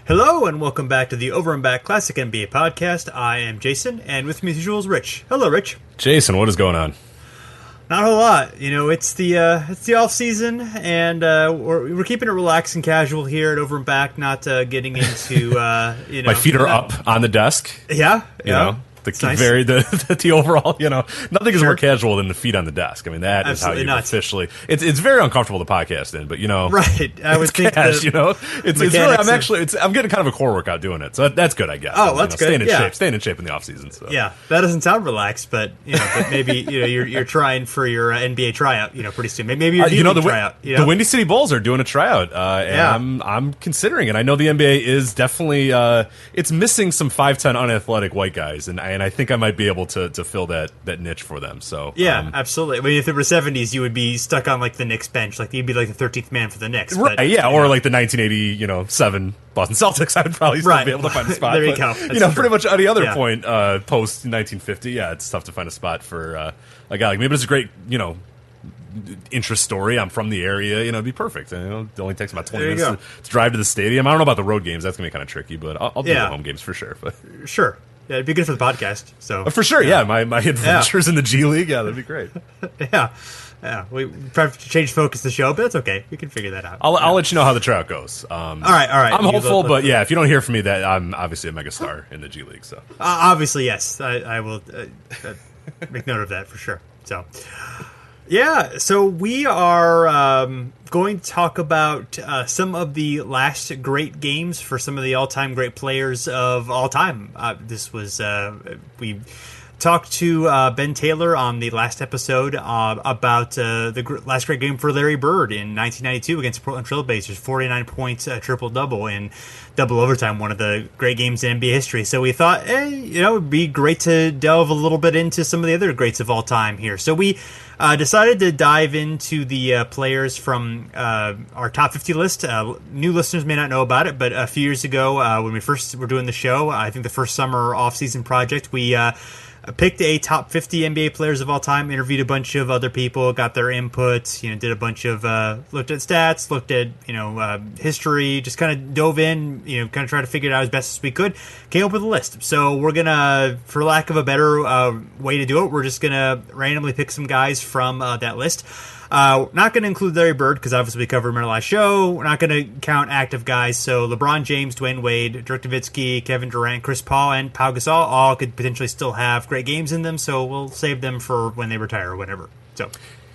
Hello and welcome back to the Over and Back Classic NBA podcast. I am Jason, and with me as usual is Rich. Hello, Rich. Jason, what is going on? Not a whole lot. You know, it's the off season, and we're keeping it relaxed and casual here at Over and Back, not getting into My feet are up on the desk. Yeah, you know. The overall, nothing is more casual than the feet on the desk. I mean, that Absolutely is how you officially. It's very uncomfortable to podcast in, but right? I would think cash, it's really. I'm getting kind of a core workout doing it, so that's good, I guess. Oh, that's good. Staying in shape in the off season. So. Yeah, that doesn't sound relaxed, but but maybe you're trying for your NBA tryout, pretty soon. Maybe your tryout. The Windy City Bulls are doing a tryout, and I'm considering it. I know the NBA is definitely it's missing some 5'10" unathletic white guys, and I think I might be able to fill that niche for them. So absolutely. I mean, if it were 70s, you would be stuck on like the Knicks bench, like you'd be like the 13th man for the Knicks, right? But, or like the 1987 Boston Celtics. I would probably still be able to find a spot. There you go. That's pretty much any other point post 1950. Yeah, it's tough to find a spot for a guy like me. But it's a great interest story. I'm from the area. It'd be perfect. It only takes about 20 minutes to drive to the stadium. I don't know about the road games. That's gonna be kind of tricky, but I'll do the home games for sure. But sure. Yeah, it'd be good for the podcast. So for sure, my adventures in the G League, that'd be great. Yeah. We probably have to change focus of the show, but that's okay. We can figure that out. I'll let you know how the tryout goes. All right. I'm hopeful, but if you don't hear from me, that I'm obviously a megastar in the G League. So obviously, yes, I will make note of that for sure. So we are going to talk about some of the last great games for some of the all-time great players of all time. This was we talked to Ben Taylor on the last episode about the last great game for Larry Bird in 1992 against the Portland Trail Blazers, 49 points, triple-double in double overtime, one of the great games in NBA history. So we thought, it would be great to delve a little bit into some of the other greats of all time here. So we decided to dive into the players from our top 50 list. New listeners may not know about it, but a few years ago, when we first were doing the show, I think the first summer off-season project, we picked a top 50 NBA players of all time, interviewed a bunch of other people, got their input, did a bunch of, looked at stats, looked at, history, just kind of dove in, kind of tried to figure it out as best as we could, came up with a list. So we're going to, for lack of a better way to do it, we're just going to randomly pick some guys from that list. Not going to include Larry Bird because obviously we covered him in our last show. We're not going to count active guys. So LeBron James, Dwayne Wade, Dirk Nowitzki, Kevin Durant, Chris Paul, and Pau Gasol all could potentially still have great games in them. So we'll save them for when they retire or whatever. So.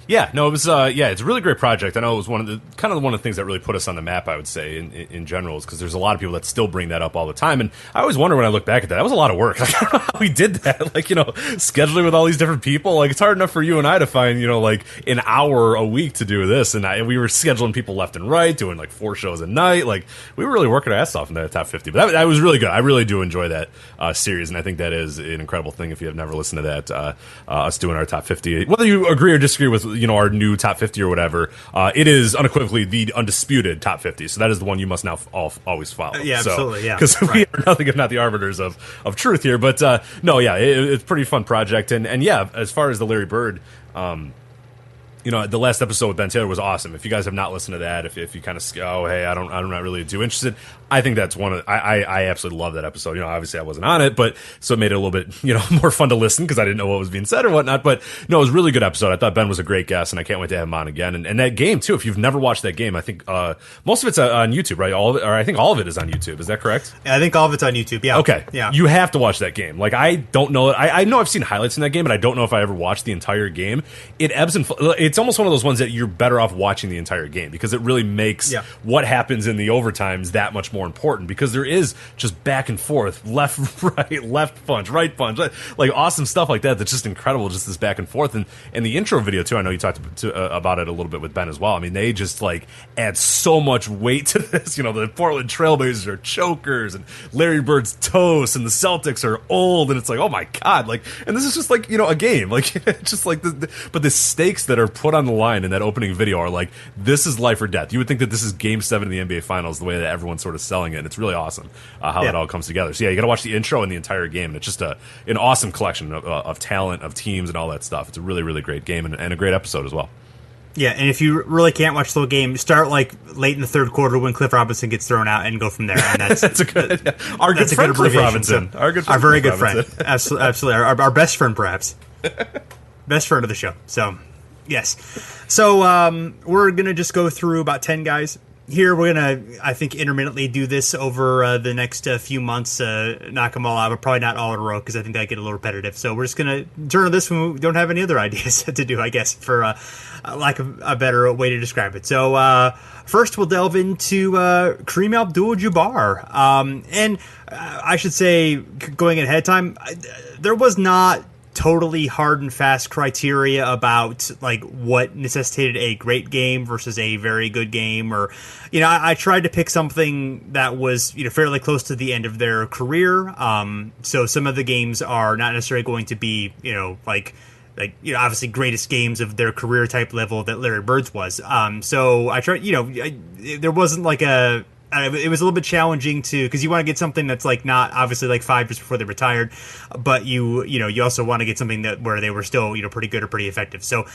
Yeah, no, it was. It's a really great project. I know it was one of the things that really put us on the map. I would say in general, is because there's a lot of people that still bring that up all the time, and I always wonder when I look back at that. That was a lot of work. Like, I don't know how we did that. Scheduling with all these different people. Like, it's hard enough for you and I to find an hour a week to do this, and we were scheduling people left and right, doing 4 shows a night. Like, we were really working our ass off in that top 50. But that was really good. I really do enjoy that series, and I think that is an incredible thing. If you have never listened to that, us doing our top 50, whether you agree or disagree with our new top 50 or whatever, it is unequivocally the undisputed top 50. So that is the one you must now always follow. Absolutely, yeah. Because we are nothing if not the arbiters of truth here. But it's a pretty fun project. And as far as the Larry Bird, the last episode with Ben Taylor was awesome. If you guys have not listened to that, if you kind of I'm not really too interested, I think that's one of I absolutely love that episode. Obviously I wasn't on it, but so it made it a little bit more fun to listen because I didn't know what was being said or whatnot. But no, it was a really good episode. I thought Ben was a great guest, and I can't wait to have him on again. And that game too. If you've never watched that game, I think most of it's on YouTube, right? All of it, or I think all of it is on YouTube. Is that correct? Yeah, I think all of it's on YouTube. Yeah. Okay. Yeah. You have to watch that game. I don't know. I know I've seen highlights in that game, but I don't know if I ever watched the entire game. It ebbs and it's almost one of those ones that you're better off watching the entire game because it really makes what happens in the overtimes that much more important because there is just back and forth, left, right, left punch, right punch, awesome stuff like that. That's just incredible, just this back and forth. And the intro video too. I know you talked about it a little bit with Ben as well. I mean, they just add so much weight to this. The Portland Trailblazers are chokers, and Larry Bird's toast, and the Celtics are old, and it's oh my god, and this is just a game, just but the stakes that are put on the line in that opening video are this is life or death. You would think that this is Game 7 of the NBA Finals, the way that everyone's sort of selling it, and it's really awesome how that all comes together. So you got to watch the intro and the entire game, and it's just an awesome collection of talent, of teams, and all that stuff. It's a really, really great game and a great episode as well. Yeah, and if you really can't watch the whole game, start like late in the third quarter when Cliff Robinson gets thrown out and go from there. And that's that's a good. Our good friend Cliff Robinson. So, our very good friend. Absolutely. Our best friend, perhaps. Best friend of the show. So, yes. So we're gonna just go through about 10 guys. Here we're going to, I think, intermittently do this over the next few months, knock them all out, but probably not all in a row because I think that get a little repetitive. So we're just going to turn to this when we don't have any other ideas to do, I guess, for lack of a better way to describe it. So first we'll delve into Kareem Abdul-Jabbar. And I should say, going ahead of time, there was not totally hard and fast criteria about like what necessitated a great game versus a very good game, or I tried to pick something that was fairly close to the end of their career. So some of the games are not necessarily going to be obviously greatest games of their career type level that Larry Bird's was. So I tried. There wasn't like a. It was a little bit challenging because you want to get something that's like not obviously like 5 years before they retired, but you also want to get something that where they were still pretty good or pretty effective. So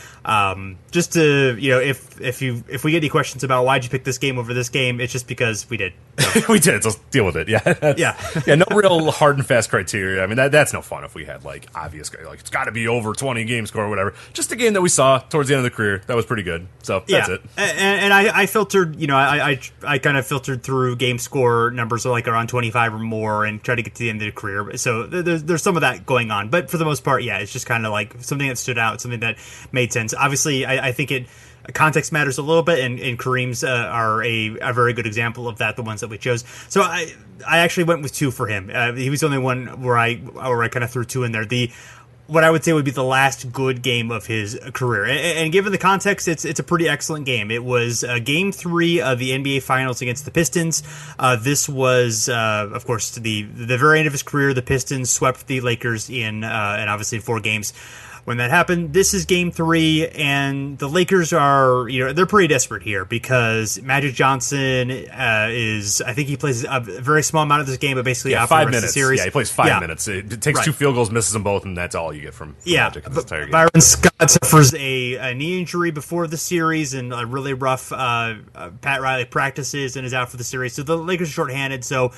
just to if we get any questions about why'd you pick this game over this game, it's just because we did. So. We did. So deal with it. Yeah. Yeah. No real hard and fast criteria. I mean that's no fun if we had like obvious like it's got to be over 20 game score or whatever. Just a game that we saw towards the end of the career that was pretty good. So that's it. And I filtered. I kind of filtered through game score numbers like around 25 or more and try to get to the end of the career. So there's some of that going on. But for the most part, it's just kind of like something that stood out, something that made sense. Obviously, I think context matters a little bit, and Kareem's are a very good example of that, the ones that we chose. So I actually went with 2 for him. He was the only one where I kind of threw 2 in there. What I would say would be the last good game of his career. And given the context, it's a pretty excellent game. It was Game 3 of the NBA Finals against the Pistons. This was, of course, the very end of his career. The Pistons swept the Lakers and obviously in 4 games. When that happened, this is Game 3, and the Lakers are, they're pretty desperate here because Magic Johnson I think he plays a very small amount of this game, but basically out for the rest of the series. Yeah, he plays 5 minutes. It takes 2 field goills, misses them both, and that's all you get from Magic in this entire game. Byron Scott suffers a knee injury before the series and a really rough Pat Riley practices and is out for the series. So the Lakers are shorthanded, so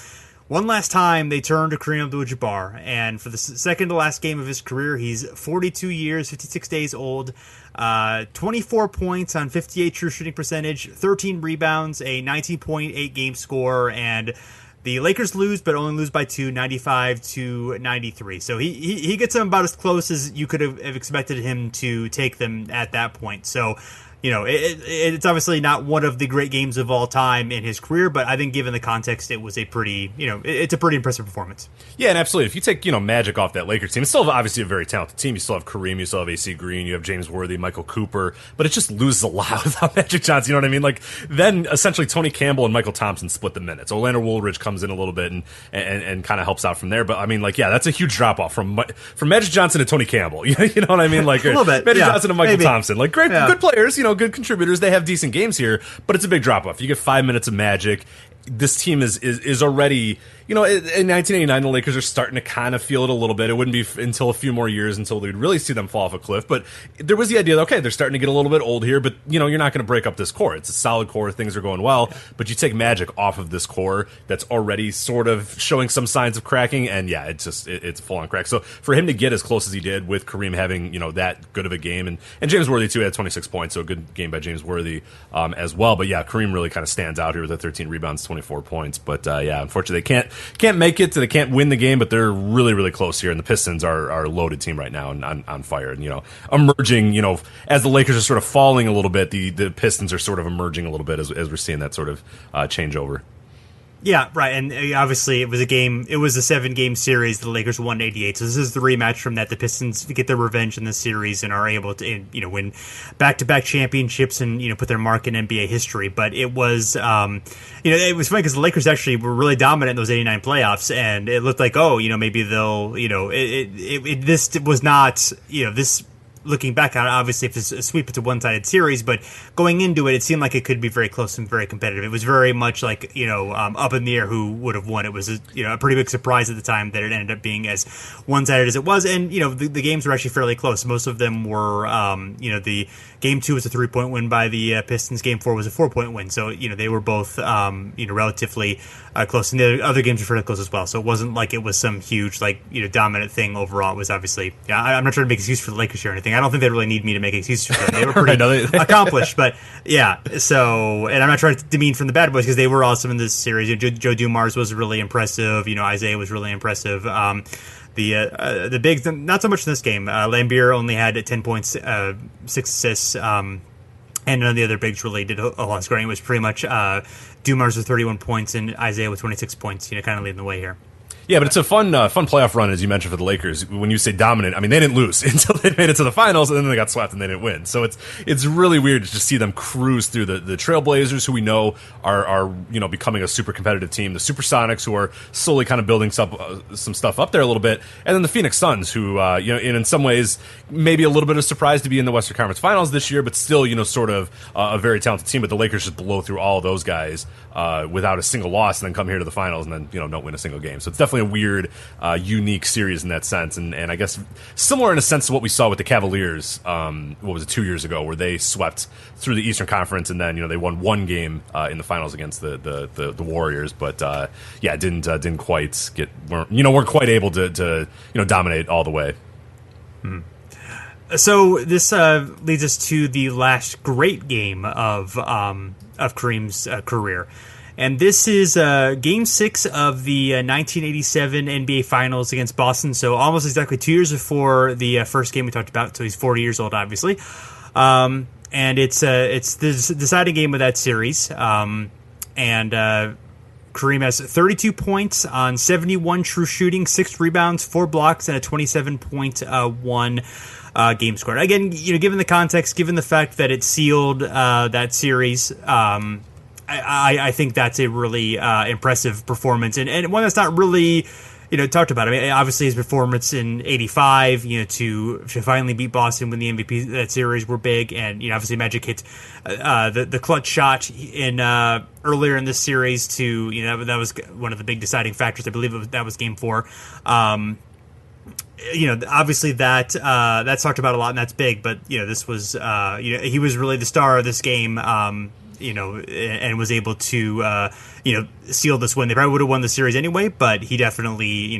one last time, they turn to Kareem Abdul-Jabbar, and for the second to last game of his career, he's 42 years, 56 days old, 24 points on 58 true shooting percentage, 13 rebounds, a 19.8 game score, and the Lakers lose, but only lose by 2, 95-93. So he gets them about as close as you could have expected him to take them at that point. So it's obviously not one of the great games of all time in his career, but I think given the context, it was a pretty, it's a pretty impressive performance. Yeah, and absolutely. If you take, Magic off that Lakers team, it's still obviously a very talented team. You still have Kareem, you still have AC Green, you have James Worthy, Michael Cooper, but it just loses a lot without Magic Johnson, you know what I mean? Like, then essentially Tony Campbell and Michael Thompson split the minutes. Orlando Woolridge comes in a little bit and kind of helps out from there, but I mean, like, yeah, that's a huge drop-off from Magic Johnson to Tony Campbell, you know what I mean? Like, a little bit, Magic Johnson and Michael Thompson, like, great, good players, good contributors. They have decent games here, but it's a big drop off. You get 5 minutes of Magic. This team is already, in 1989, the Lakers are starting to kind of feel it a little bit. It wouldn't be until a few more years until we'd really see them fall off a cliff. But there was the idea that, okay, they're starting to get a little bit old here, but, you're not going to break up this core. It's a solid core. Things are going well. But you take Magic off of this core that's already sort of showing some signs of cracking, and, yeah, it's a full-on crack. So for him to get as close as he did with Kareem having, that good of a game, and James Worthy, too, had 26 points, so a good game by James Worthy as well. But, yeah, Kareem really kind of stands out here with the 13 rebounds, 24 points. But, yeah, unfortunately, they can't make it. They can't win the game, but they're really, really close here. And the Pistons are a loaded team right now and on fire. And, emerging, as the Lakers are sort of falling a little bit, the Pistons are sort of emerging a little bit as we're seeing that sort of changeover. Yeah, right. And obviously it was a 7-game series. The Lakers won 88. So this is the rematch from that. The Pistons get their revenge in this series and are able to, win back-to-back championships and, put their mark in NBA history. But it was, it was funny because the Lakers actually were really dominant in those 89 playoffs. And it looked like, maybe they'll, this was not, this looking back on it, obviously if it's a sweep, it's a one-sided series, but going into it, it seemed like it could be very close and very competitive. It was very much like, up in the air who would have won. It was a pretty big surprise at the time that it ended up being as one-sided as it was, and the games were actually fairly close. Most of them were, the Game 2 was a 3-point win by the Pistons. Game 4 was a 4-point win. So, they were both, relatively close. And the other games were fairly close as well. So it wasn't like it was some huge, dominant thing overall. It was obviously, I'm not trying to make excuses for the Lakers here or anything. I don't think they really need me to make excuses for them. They were pretty accomplished. But, yeah. So, and I'm not trying to demean from the bad boys because they were awesome in this series. Joe Dumars was really impressive. Isiah was really impressive. The bigs, not so much in this game. Lambeer only had 10 points, 6 assists, and none of the other bigs really did a lot of scoring. It was pretty much Dumars with 31 points and Isiah with 26 points, kind of leading the way here. Yeah, but it's a fun playoff run, as you mentioned, for the Lakers. When you say dominant, I mean, they didn't lose until they made it to the finals, and then they got swept and they didn't win. So it's really weird to just see them cruise through the Trailblazers, who we know are becoming a super competitive team, the Supersonics, who are slowly kind of building some stuff up there a little bit, and then the Phoenix Suns, who in some ways maybe a little bit of surprise to be in the Western Conference Finals this year, but still sort of a very talented team. But the Lakers just blow through all of those guys without a single loss, and then come here to the finals and then don't win a single game. So it's definitely a weird, unique series in that sense, and I guess similar in a sense to what we saw with the Cavaliers. What was it, 2 years ago, where they swept through the Eastern Conference, and then they won one game in the finals against the Warriors, but didn't quite weren't quite able to dominate all the way. So this leads us to the last great game of Kareem's career. And this is Game 6 of the 1987 NBA Finals against Boston. So almost exactly 2 years before the first game we talked about. So he's 40 years old, obviously. And it's the deciding game of that series. And Kareem has 32 points on 71 true shooting, 6 rebounds, 4 blocks, and a 27.1 game score. Again, given the context, given the fact that it sealed that series, I think that's a really impressive performance, and one that's not really talked about. I mean, obviously his performance in '85, to finally beat Boston, win the MVP that series, were big, and obviously Magic hit the clutch shot in earlier in this series to that was one of the big deciding factors. I believe that was Game 4. Obviously that's talked about a lot, and that's big. But this was he was really the star of this game. And was able to, seal this win. They probably would have won the series anyway, but he definitely,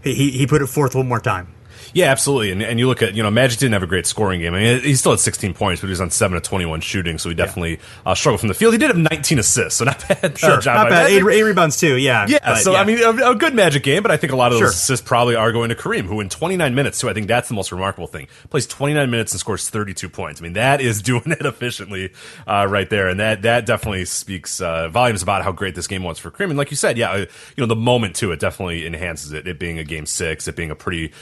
he put it forth one more time. Yeah, absolutely. And you look at, Magic didn't have a great scoring game. I mean, he still had 16 points, but he was on 7 of 21 shooting, so he definitely struggled from the field. He did have 19 assists, so not bad. Sure, job not by bad. Magic. 8 rebounds too, yeah. Yeah, so I mean, a good Magic game, but I think a lot of those assists probably are going to Kareem, who in 29 minutes, too, I think that's the most remarkable thing. Plays 29 minutes and scores 32 points. I mean, that is doing it efficiently right there, and that definitely speaks volumes about how great this game was for Kareem. And like you said, the moment, too, it definitely enhances it being a Game 6, it being a pretty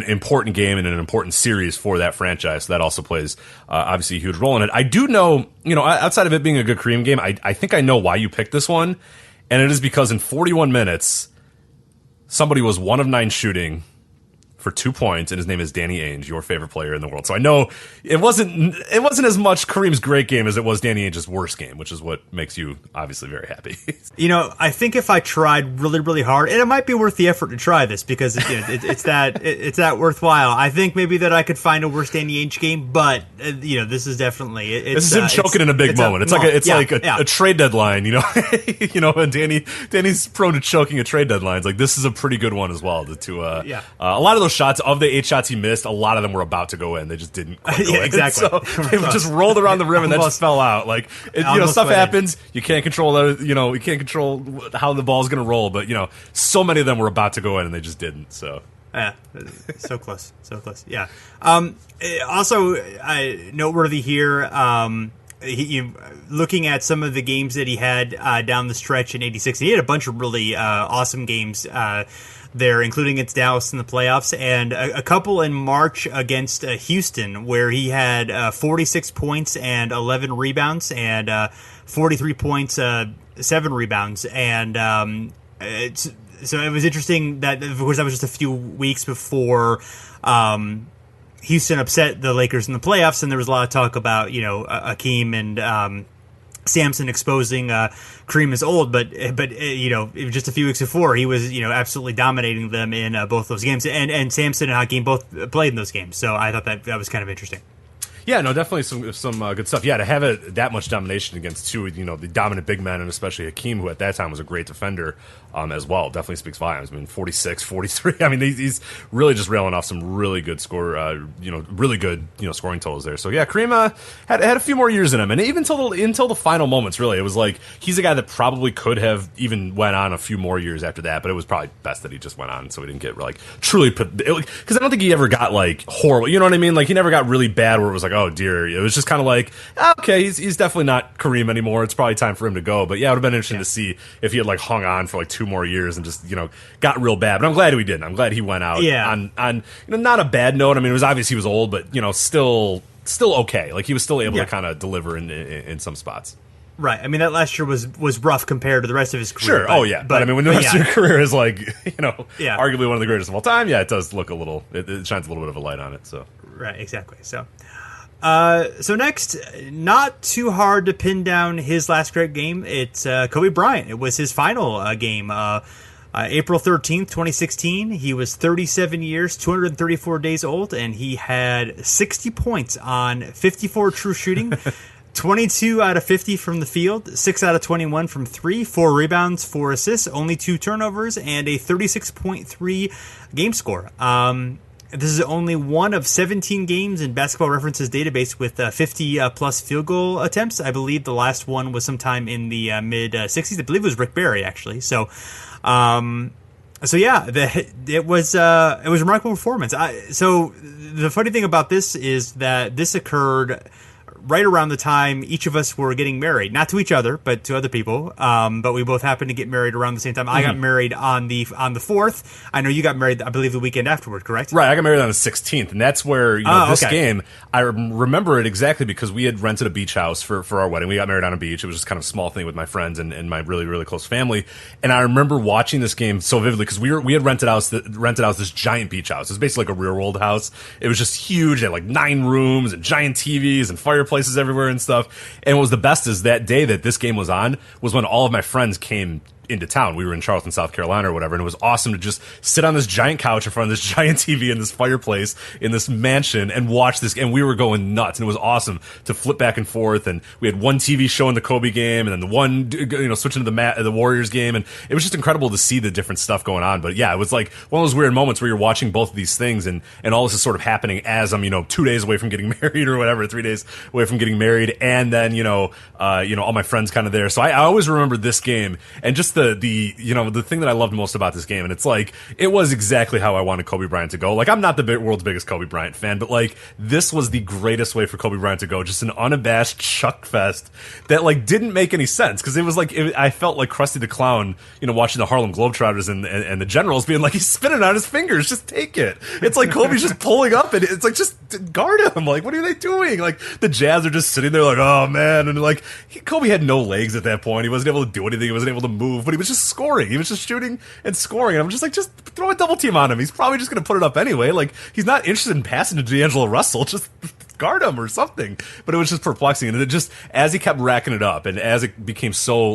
important game and an important series for that franchise. So that also plays obviously a huge role in it. I do know, outside of it being a good Kareem game, I think I know why you picked this one, and it is because in 41 minutes, somebody was 1 of 9 shooting for 2 points, and his name is Danny Ainge, your favorite player in the world. So I know it wasn't as much Kareem's great game as it was Danny Ainge's worst game, which is what makes you obviously very happy. I think if I tried really, really hard, and it might be worth the effort to try this because it's that worthwhile. I think maybe that I could find a worse Danny Ainge game, but this is definitely this is him choking in a big moment. It's like a trade deadline. And Danny's prone to choking at trade deadlines. Like this is a pretty good one as well. A lot of those shots, of the 8 shots he missed, a lot of them were about to go in. They just didn't quite go in. Exactly. So they just rolled around the rim and that just fell out. Like stuff happens. You can't control that. You can't control how the ball's going to roll. But so many of them were about to go in and they just didn't. So yeah, so close. Yeah. Also, noteworthy here. Looking at some of the games that he had down the stretch in '86, he had a bunch of really awesome games there, including against Dallas in the playoffs, and a couple in March against Houston, where he had 46 points and 11 rebounds, and 43 points, 7 rebounds, and so it was interesting that, of course, that was just a few weeks before Houston upset the Lakers in the playoffs, and there was a lot of talk about, Hakeem and Samson exposing Kareem as old, but just a few weeks before, he was absolutely dominating them in both those games, and Samson and Hakeem both played in those games, so I thought that was kind of interesting. Yeah, no, definitely some good stuff. Yeah, to have that much domination against two, the dominant big men, and especially Hakeem, who at that time was a great defender as well, definitely speaks volumes. I mean, 46, 43. I mean, he's really just railing off some really good really good scoring totals there. So yeah, Kareem had a few more years in him, and even until the final moments, really, it was like he's a guy that probably could have even went on a few more years after that, but it was probably best that he just went on, so he didn't get like truly put, because I don't think he ever got like horrible. You know what I mean? Like he never got really bad where it was like, oh dear. It was just kind of like, okay, he's definitely not Kareem anymore. It's probably time for him to go. But yeah, it would have been interesting to see if he had like hung on for like 2 more years and just got real bad. But I'm glad he didn't. I'm glad he went out on not a bad note. I mean, it was obvious he was old, but still okay. Like he was still able to kind of deliver in some spots. Right. I mean, that last year was rough compared to the rest of his career. Sure. But I mean, when the rest of your career is like, arguably one of the greatest of all time, yeah, it does look it shines a little bit of a light on it. So. Right. Exactly. So next, not too hard to pin down his last great game. It's Kobe Bryant. It was his final game. April 13th, 2016. He was 37 years, 234 days old, and he had 60 points on 54 true shooting, 22 out of 50 from the field, 6 out of 21 from 3, 4 rebounds, 4 assists, only 2 turnovers, and a 36.3 game score. This is only one of 17 games in Basketball Reference's database with 50-plus field goal attempts. I believe the last one was sometime in the mid-'60s. I believe it was Rick Barry, actually. It was a remarkable performance. So the funny thing about this is that this occurred right around the time each of us were getting married, not to each other, but to other people. But we both happened to get married around the same time. I got married on the 4th. I know you got married, I believe, the weekend afterward, correct? Right. I got married on the 16th, and that's where this game. I remember it exactly because we had rented a beach house for our wedding. We got married on a beach. It was just kind of a small thing with my friends and my really, really close family. And I remember watching this game so vividly because we had rented out this giant beach house. It was basically like a real world house. It was just huge. It had like 9 rooms and giant TVs and fireplaces everywhere and stuff. And what was the best is that day that this game was on was when all of my friends came into town. We were in Charleston, South Carolina or whatever, and it was awesome to just sit on this giant couch in front of this giant TV and this fireplace in this mansion and watch this, and we were going nuts, and it was awesome to flip back and forth, and we had one TV showing the Kobe game and then the one switching to the Warriors game, and it was just incredible to see the different stuff going on. But yeah, it was like one of those weird moments where you're watching both of these things and all this is sort of happening as I'm 2 days away from getting married or whatever, 3 days away from getting married, and then all my friends kind of there. So I always remember this game and just the thing that I loved most about this game, and it's like it was exactly how I wanted Kobe Bryant to go. Like I'm not the world's biggest Kobe Bryant fan, but like this was the greatest way for Kobe Bryant to go, just an unabashed chuck fest that like didn't make any sense because it was like I felt like Krusty the Clown, watching the Harlem Globetrotters and the Generals being like he's spinning on his fingers, just take it. It's like Kobe's just pulling up and it's like just guard him. Like what are they doing? Like the Jazz are just sitting there like oh man, and like Kobe had no legs at that point. He wasn't able to do anything. He wasn't able to move, but he was just scoring. He was just shooting and scoring. And I'm just like, just throw a double team on him. He's probably just going to put it up anyway. Like, he's not interested in passing to D'Angelo Russell. Just guard him or something. But it was just perplexing. And it just, as he kept racking it up and as it became so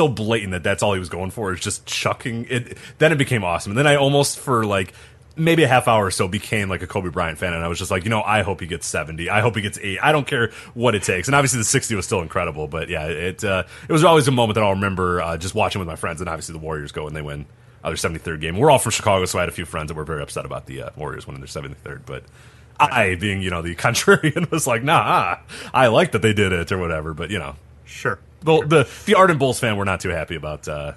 blatant that that's all he was going for is just chucking it, then it became awesome. And then I almost for like, maybe a half hour or so became like a Kobe Bryant fan, and I was just like, I hope he gets 70. I hope he gets 8. I don't care what it takes. And obviously the 60 was still incredible, but yeah, it was always a moment that I'll remember just watching with my friends, and obviously the Warriors go and they win their 73rd game. We're all from Chicago, so I had a few friends that were very upset about the Warriors winning their 73rd, but I, being, the contrarian, was like, nah, I like that they did it or whatever, but, Sure. The ardent Bulls fan were not too happy about the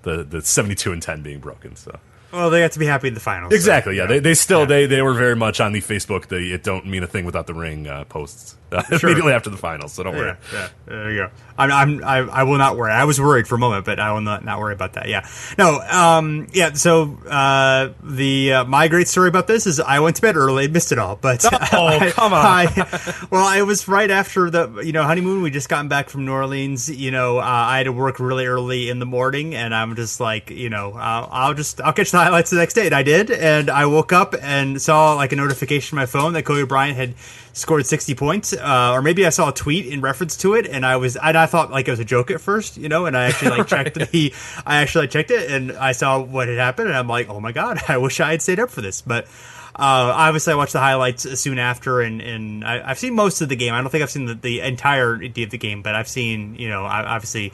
72-10 being broken, so. Well, they got to be happy in the finals. Exactly, so, yeah. They still they were very much on the Facebook it don't mean a thing without the ring posts immediately after the finals, so don't worry. Yeah, there you go. I will not worry. I was worried for a moment, but I will not worry about that. Yeah. No, so my great story about this is I went to bed early, missed it all, but come on. It was right after the honeymoon. We just gotten back from New Orleans. I had to work really early in the morning, and I'm just like, I'll catch the highlights the next day, and I did. And I woke up and saw like a notification on my phone that Kobe Bryant had scored 60 points, or maybe I saw a tweet in reference to it, and I thought like it was a joke at first, and I actually like checked checked it, and I saw what had happened, and I'm like, oh my god, I wish I had stayed up for this, but. Obviously, I watched the highlights soon after, and I've seen most of the game. I don't think I've seen the entirety of the game, but I've seen, I obviously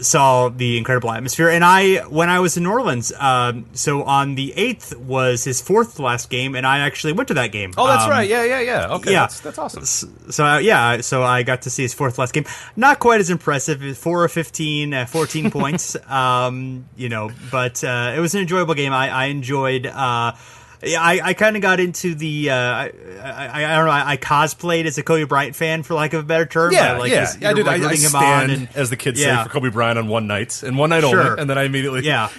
saw the incredible atmosphere. And when I was in New Orleans, so on the 8th was his 4th last game, and I actually went to that game. Oh, that's right. Yeah. Okay, yeah. That's awesome. So I got to see his 4th last game. Not quite as impressive, 4 of 15, 14 points, but it was an enjoyable game. I enjoyed... I kind of got into the I don't know, I cosplayed as a Kobe Bryant fan, for lack of a better term. I did. I stand, as the kids say, for Kobe Bryant on one night only, and then I immediately, and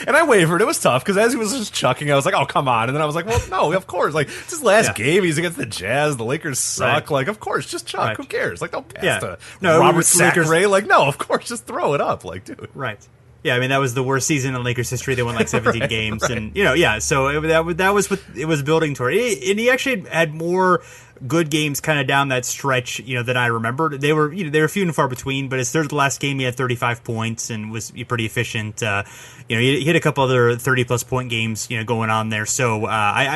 I wavered. It was tough because as he was just chucking, I was like, oh, come on, and then I was like, well, no, of course, like it's his last game, he's against the Jazz, the Lakers suck, like of course, just chuck, who cares, like don't pass to Robert Sacre, like no, of course, just throw it up, like dude, right. Yeah, I mean, that was the worst season in Lakers history. They won like 17 games. Right. And, so that was what it was building toward. And he actually had more good games kind of down that stretch, than I remembered. They were few and far between, but his third last game, he had 35 points and was pretty efficient. He had a couple other 30-plus point games, going on there. So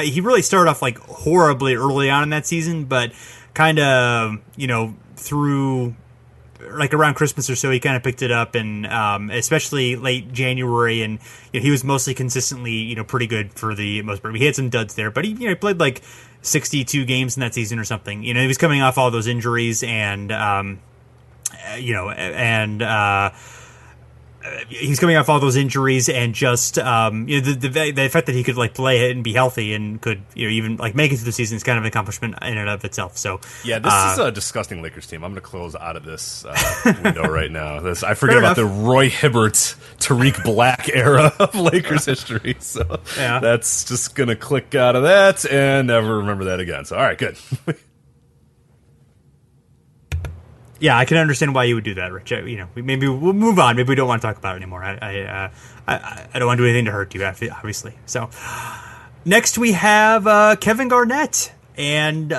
he really started off like horribly early on in that season, but kind of, through... like around Christmas or so, he kind of picked it up, and especially late January, and he was mostly consistently, pretty good for the most part. He had some duds there, but he played like 62 games in that season or something. He was coming off all those injuries, and he's coming off all those injuries, and just the fact that he could like play it and be healthy and could even like make it through the season is kind of an accomplishment in and of itself. So yeah, this is a disgusting Lakers team. I'm going to close out of this window right now. I forget about the Roy Hibbert, Tariq Black era of Lakers history. So that's just going to click out of that and never remember that again. So all right, good. Yeah, I can understand why you would do that, Rich. Maybe we'll move on. Maybe we don't want to talk about it anymore. I don't want to do anything to hurt you, obviously. So next we have Kevin Garnett, and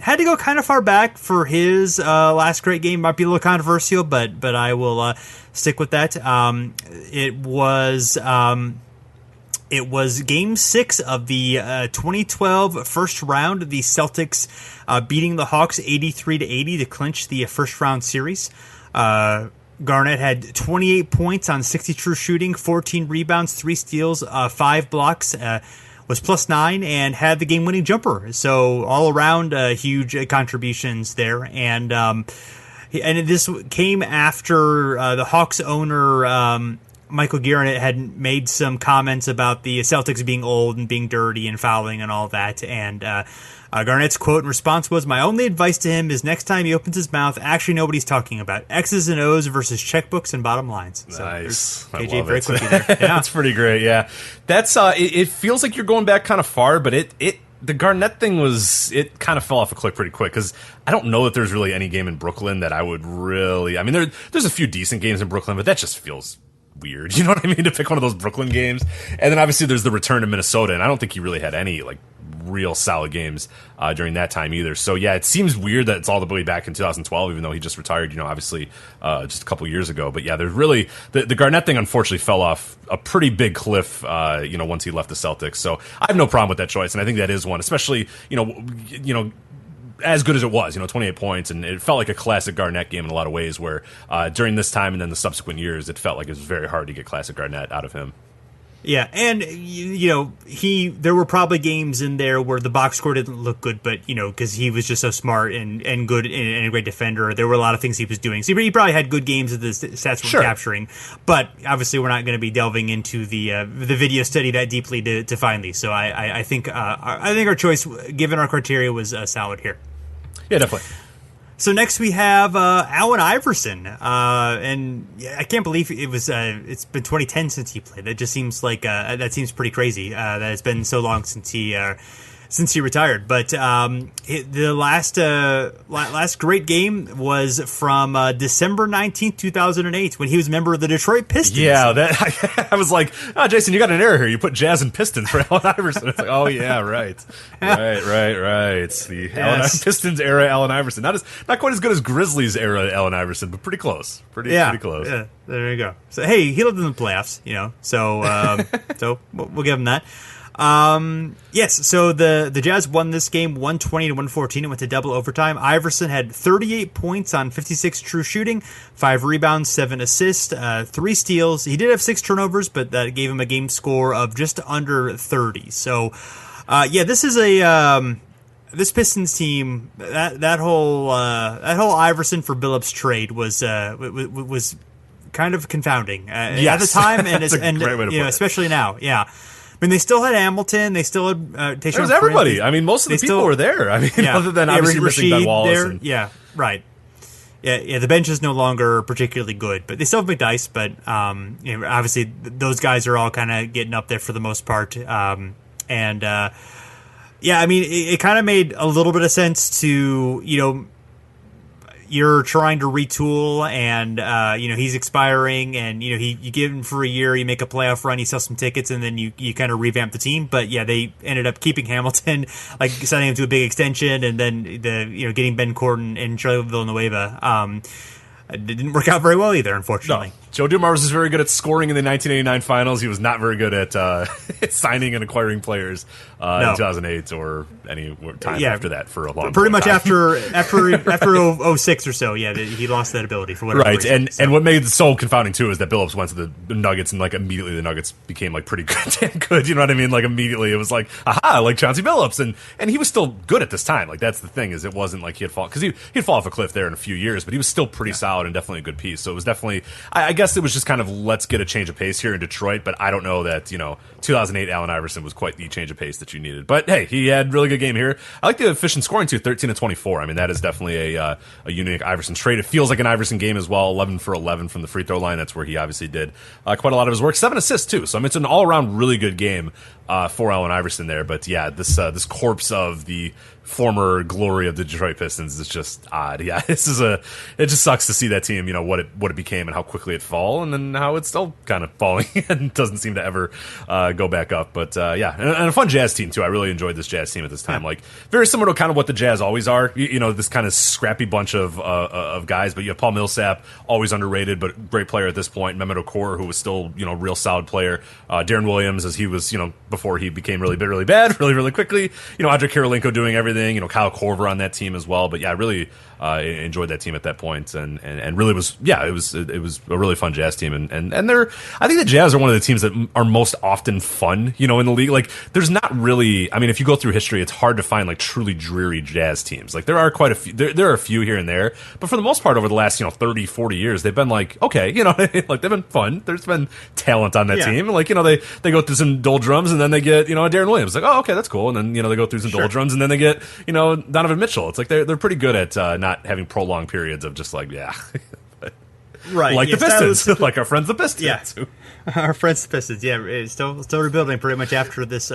had to go kind of far back for his last great game. Might be a little controversial, but I will stick with that. It was Game 6 of the 2012 first round. The Celtics beating the Hawks 83-80 to clinch the first round series. Garnett had 28 points on 60 true shooting, 14 rebounds, 3 steals, 5 blocks. Was +9 and had the game-winning jumper. So all around huge contributions there. And this came after the Hawks owner. Michael Garnett had made some comments about the Celtics being old and being dirty and fouling and all that, and Garnett's quote in response was, "My only advice to him is next time he opens his mouth, actually know what he's talking about. X's and O's versus checkbooks and bottom lines." Nice. So KJ very quickly there. Yeah. That's pretty great, yeah. That's it feels like you're going back kind of far, but the Garnett thing it kind of fell off a cliff pretty quick, because I don't know that there's really any game in Brooklyn that I would really... I mean, there's a few decent games in Brooklyn, but that just feels... weird, you know what I mean, to pick one of those Brooklyn games. And then obviously there's the return to Minnesota, and I don't think he really had any like real solid games during that time either. So yeah, it seems weird that it's all the way back in 2012, even though he just retired, obviously just a couple years ago. But yeah, there's really the Garnett thing unfortunately fell off a pretty big cliff once he left the Celtics. So I have no problem with that choice, and I think that is one, especially as good as it was, 28 points, and it felt like a classic Garnett game in a lot of ways, where during this time and then the subsequent years, it felt like it was very hard to get classic Garnett out of him. Yeah, and there were probably games in there where the box score didn't look good, but because he was just so smart and good and a great defender, there were a lot of things he was doing. So he probably had good games that the stats were capturing, but obviously we're not going to be delving into the video study that deeply to find these. So I think our choice, given our criteria, was solid here. Yeah, definitely. So next we have Allen Iverson, and I can't believe it's been 2010 since he played. That just seems like that seems pretty crazy. That it's been so long since he since he retired. But the last great game was from December 19th, 2008, when he was a member of the Detroit Pistons. Yeah, that I was like, oh, Jason, you got an error here. You put Jazz and Pistons for Allen Iverson. It's like, oh yeah, right. The Pistons era Allen Iverson. Not quite as good as Grizzlies era Allen Iverson, but pretty close. Pretty close. Yeah, there you go. So hey, he lived in the playoffs, so so we'll give him that. Yes, so the Jazz won this game 120-114. It went to double overtime. Iverson had 38 points on 56 true shooting, 5 rebounds, 7 assists, 3 steals. He did have 6 turnovers, but that gave him a game score of just under 30. So, this is this Pistons team, that whole Iverson for Billups trade was kind of confounding at the time, and especially now. Yeah. I mean, they still had Hamilton. They still had Tayshaun There was everybody. I mean, most of the people were there. I mean, other than obviously missing Ben Wallace. Yeah, right. Yeah, the bench is no longer particularly good, but they still have McDyess. But obviously, those guys are all kind of getting up there for the most part. I mean, it kind of made a little bit of sense to, you're trying to retool, and he's expiring, and you give him for a year, you make a playoff run, you sell some tickets, and then you kind of revamp the team. But yeah, they ended up keeping Hamilton, like signing him to a big extension, and then getting Ben Gordon and Charlie Villanueva. It didn't work out very well either, unfortunately. No. Joe Dumars was very good at scoring in the 1989 finals. He was not very good at signing and acquiring players in 2008 or any time after that for a long time. Pretty much after 06 or so, he lost that ability for whatever reason. And what made it so confounding, too, is that Billups went to the Nuggets, and, immediately the Nuggets became, pretty good, you know what I mean? Immediately it was aha, Chauncey Billups. And he was still good at this time. That's the thing, is it wasn't like he had fallen, because he'd fall off a cliff there in a few years, but he was still pretty solid and definitely a good piece. So it was definitely, I guess it was just kind of, let's get a change of pace here in Detroit, but I don't know that, 2008 Allen Iverson was quite the change of pace that you needed. But hey, he had a really good game here. I like the efficient scoring too, 13 to 24. I mean, that is definitely a unique Iverson trade. It feels like an Iverson game as well, 11 for 11 from the free throw line. That's where he obviously did quite a lot of his work. 7 assists too. So I mean, it's an all-around really good game for Allen Iverson there. But yeah, this corpse of the former glory of the Detroit Pistons is just odd. Yeah, it just sucks to see that team, what it became and how quickly it fall, and then how it's still kind of falling and doesn't seem to ever go back up. But and a fun Jazz team too. I really enjoyed this Jazz team at this time. Very similar to kind of what the Jazz always are. This kind of scrappy bunch of guys. But you have Paul Millsap, always underrated, but great player at this point. Mehmet Okur, who was still real solid player. Darren Williams, as he was before he became really bad, really quickly. Andre Kirilenko doing everything. Kyle Korver on that team as well. But yeah, I really enjoyed that team at that point, and really was it was a really fun Jazz team, and they're, I think the Jazz are one of the teams that are most often fun in the league. There's not really, I mean, if you go through history, it's hard to find truly dreary Jazz teams. There are quite a few, there are a few here and there, but for the most part over the last 30, 40 years, they've been okay, they've been fun. There's been talent on that team. They go through some doldrums, and then they get Darren Williams, oh, okay, that's cool, and then they go through some doldrums, and then they get Donovan Mitchell. It's they're pretty good at not having prolonged periods of just right. The Pistons, like our friends the Pistons. Yeah, our friends the Pistons. Yeah, it's still rebuilding pretty much after this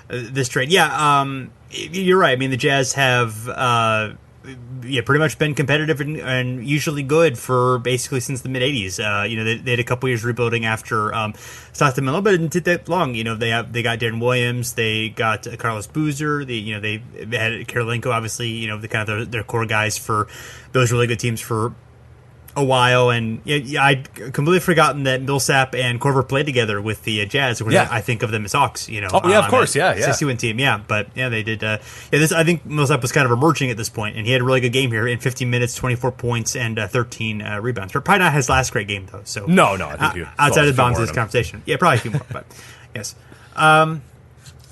this trade. Yeah, you're right. I mean, the Jazz have pretty much been competitive and usually good for basically since the mid '80s. They had a couple years rebuilding after Stockton Malone, but it didn't take that long. They got Darren Williams, they got Carlos Boozer, they had Kirilenko, obviously. The kind of their core guys for those really good teams for a while, and I'd completely forgotten that Millsap and Korver played together with the Jazz. I think of them as Hawks. Of course, yeah. 60-win team, but they did. This, I think Millsap was kind of emerging at this point, and he had a really good game here in 15 minutes, 24 points, and 13 rebounds. Probably not his last great game though. So no, I think outside of the bounds of this conversation, probably a few more, but yes.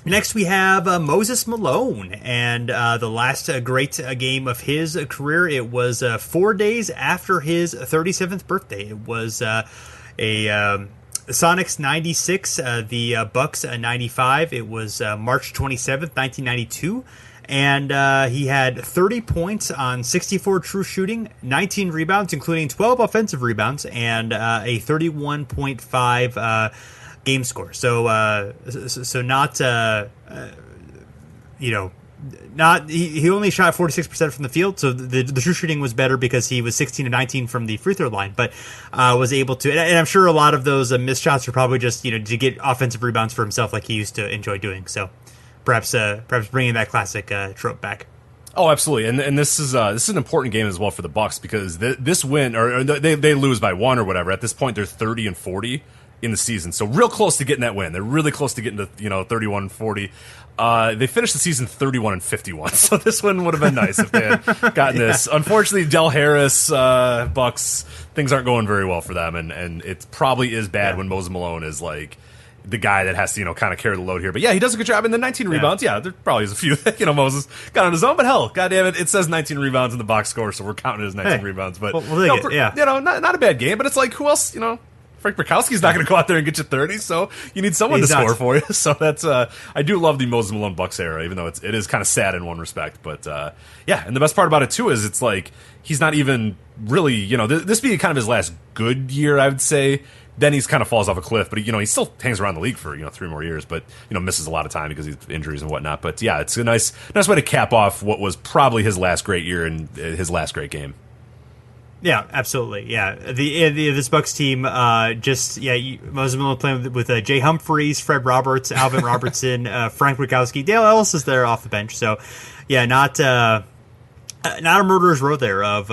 Next, we have Moses Malone, and the last great game of his career. It was 4 days after his 37th birthday. It was a Sonics 96, the Bucks 95. It was March 27th, 1992. And he had 30 points on 64 true shooting, 19 rebounds, including 12 offensive rebounds, and a 31.5 game score. So not not he only shot 46% from the field, so the true shooting was better because he was 16 of 19 from the free throw line, but was able to, and I'm sure a lot of those missed shots are probably just to get offensive rebounds for himself like he used to enjoy doing. So perhaps bringing that classic trope back. Oh, absolutely, and this is an important game as well for the Bucks because this win, or they lose by one or whatever. At this point, they're 30-40 in the season, so real close to getting that win. They're really close to getting to 31-40. They finished the season 31-51, so this one would have been nice if they had gotten this. Unfortunately, Del Harris, Bucks, things aren't going very well for them, and it probably is bad when Moses Malone is like the guy that has to, kind of carry the load here. But yeah, he does a good job in the 19 rebounds. Yeah, there probably is a few that, Moses got on his own, but hell, goddamn it it says 19 rebounds in the box score, so we're counting it as 19 rebounds. But not a bad game, but it's like, who else, Frank Bukowski's not going to go out there and get you 30, so you need someone to score for you. So that's I do love the Moses Malone Bucks era, even though it is kind of sad in one respect. But and the best part about it too is it's like he's not even really, this being kind of his last good year, I would say. Then he's kind of falls off a cliff, but he still hangs around the league for 3 more years, but misses a lot of time because of injuries and whatnot. But yeah, it's a nice way to cap off what was probably his last great year and his last great game. Yeah, absolutely. Yeah, this Bucks team Moses Malone playing with Jay Humphries, Fred Roberts, Alvin Robertson, Frank Rukowski, Dale Ellis is there off the bench. So yeah, not a murderer's row there of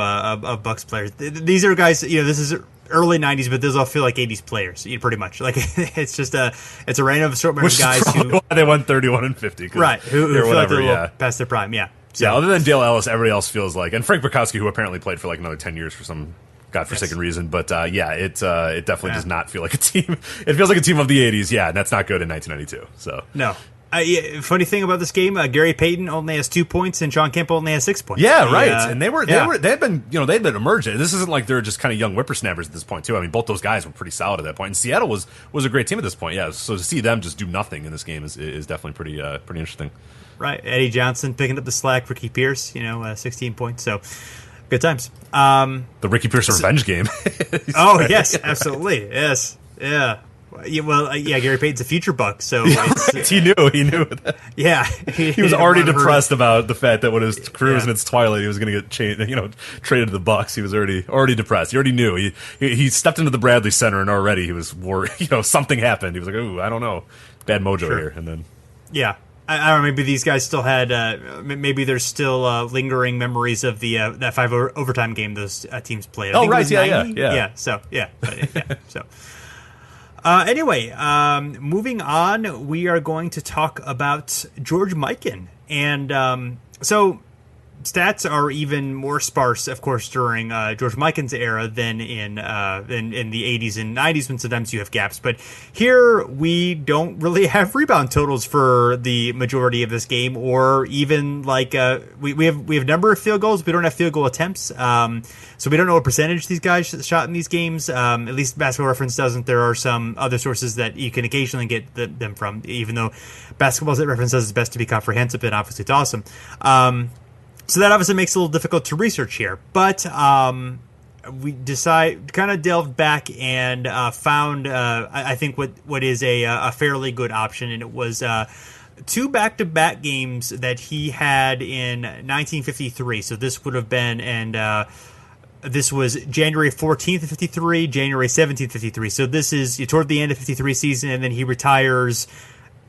Bucks players. These are guys. This is early 90s, but those all feel like 80s players, pretty much. Like it's just a random assortment of guys who they won 31-50, right? Who feel like they're a little past their prime. Yeah. So, yeah, other than Dale Ellis, everybody else feels like, and Frank Bukowski, who apparently played for like another 10 years for some godforsaken reason. But it definitely does not feel like a team. It feels like a team of the 80s, and that's not good in 1992. So no. Funny thing about this game, Gary Payton only has 2 points and Sean Kemp only has 6 points. Yeah, right. And they'd been emerging. This isn't like they're just kind of young whippersnappers at this point too. I mean, both those guys were pretty solid at that point. And Seattle was a great team at this point. Yeah, so to see them just do nothing in this game is definitely pretty interesting. Right, Eddie Johnson picking up the slack, Ricky Pierce, 16 points. So good times. The Ricky Pierce revenge game. Yes, absolutely. Yes, yeah. Gary Payton's a future Buck, so he knew that. Yeah, he was already depressed about the fact that when his career was in its twilight, he was going to get traded to the Bucks. He was already depressed. He already knew. He stepped into the Bradley Center and already he was worried. Something happened. He was like, "Ooh, I don't know, bad mojo here." And then I don't know. Maybe these guys still had. Maybe there's still lingering memories of the that 5 overtime game those teams played. Oh right, yeah. So so. Anyway, moving on, we are going to talk about George Mikan. And so stats are even more sparse, of course, during George Mikan's era than in the 80s and 90s when sometimes you have gaps. But here we don't really have rebound totals for the majority of this game, or even like we have a number of field goals. We don't have field goal attempts. So we don't know what percentage these guys shot in these games. At least Basketball Reference doesn't. There are some other sources that you can occasionally get them from, even though Basketball Reference does its best to be comprehensive, and obviously it's awesome. So that obviously makes it a little difficult to research here. But we kind of delved back and found, I think, what is a fairly good option, and it was 2 back-to-back games that he had in 1953. So this would have been, this was January 14th of 53, January 17th of 53. So this is toward the end of 53 season, and then he retires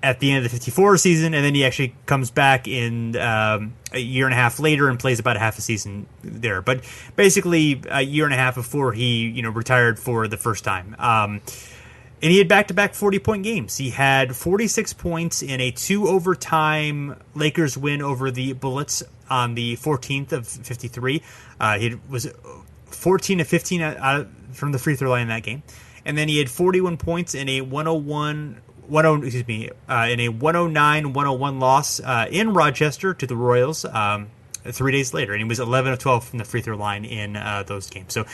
at the end of the 54 season, and then he actually comes back in a year and a half later and plays about a half a season there. But basically a year and a half before he retired for the first time. And he had back-to-back 40-point games. He had 46 points in a 2-overtime Lakers win over the Bullets on the 14th of 53. He was 14 of 15 from the free throw line in that game. And then he had 41 points in a 109-101 loss in Rochester to the Royals 3 days later. And he was 11 of 12 from the free throw line in those games. So,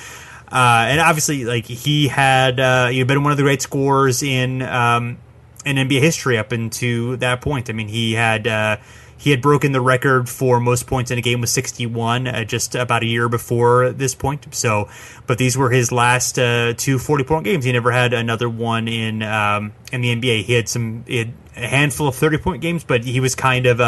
and obviously, like he had been one of the great scorers in NBA history up into that point. I mean, he had He had broken the record for most points in a game with 61 just about a year before this point. So, but these were his last two 40-point games. He never had another one in the NBA. He had a handful of 30-point games, but he was kind of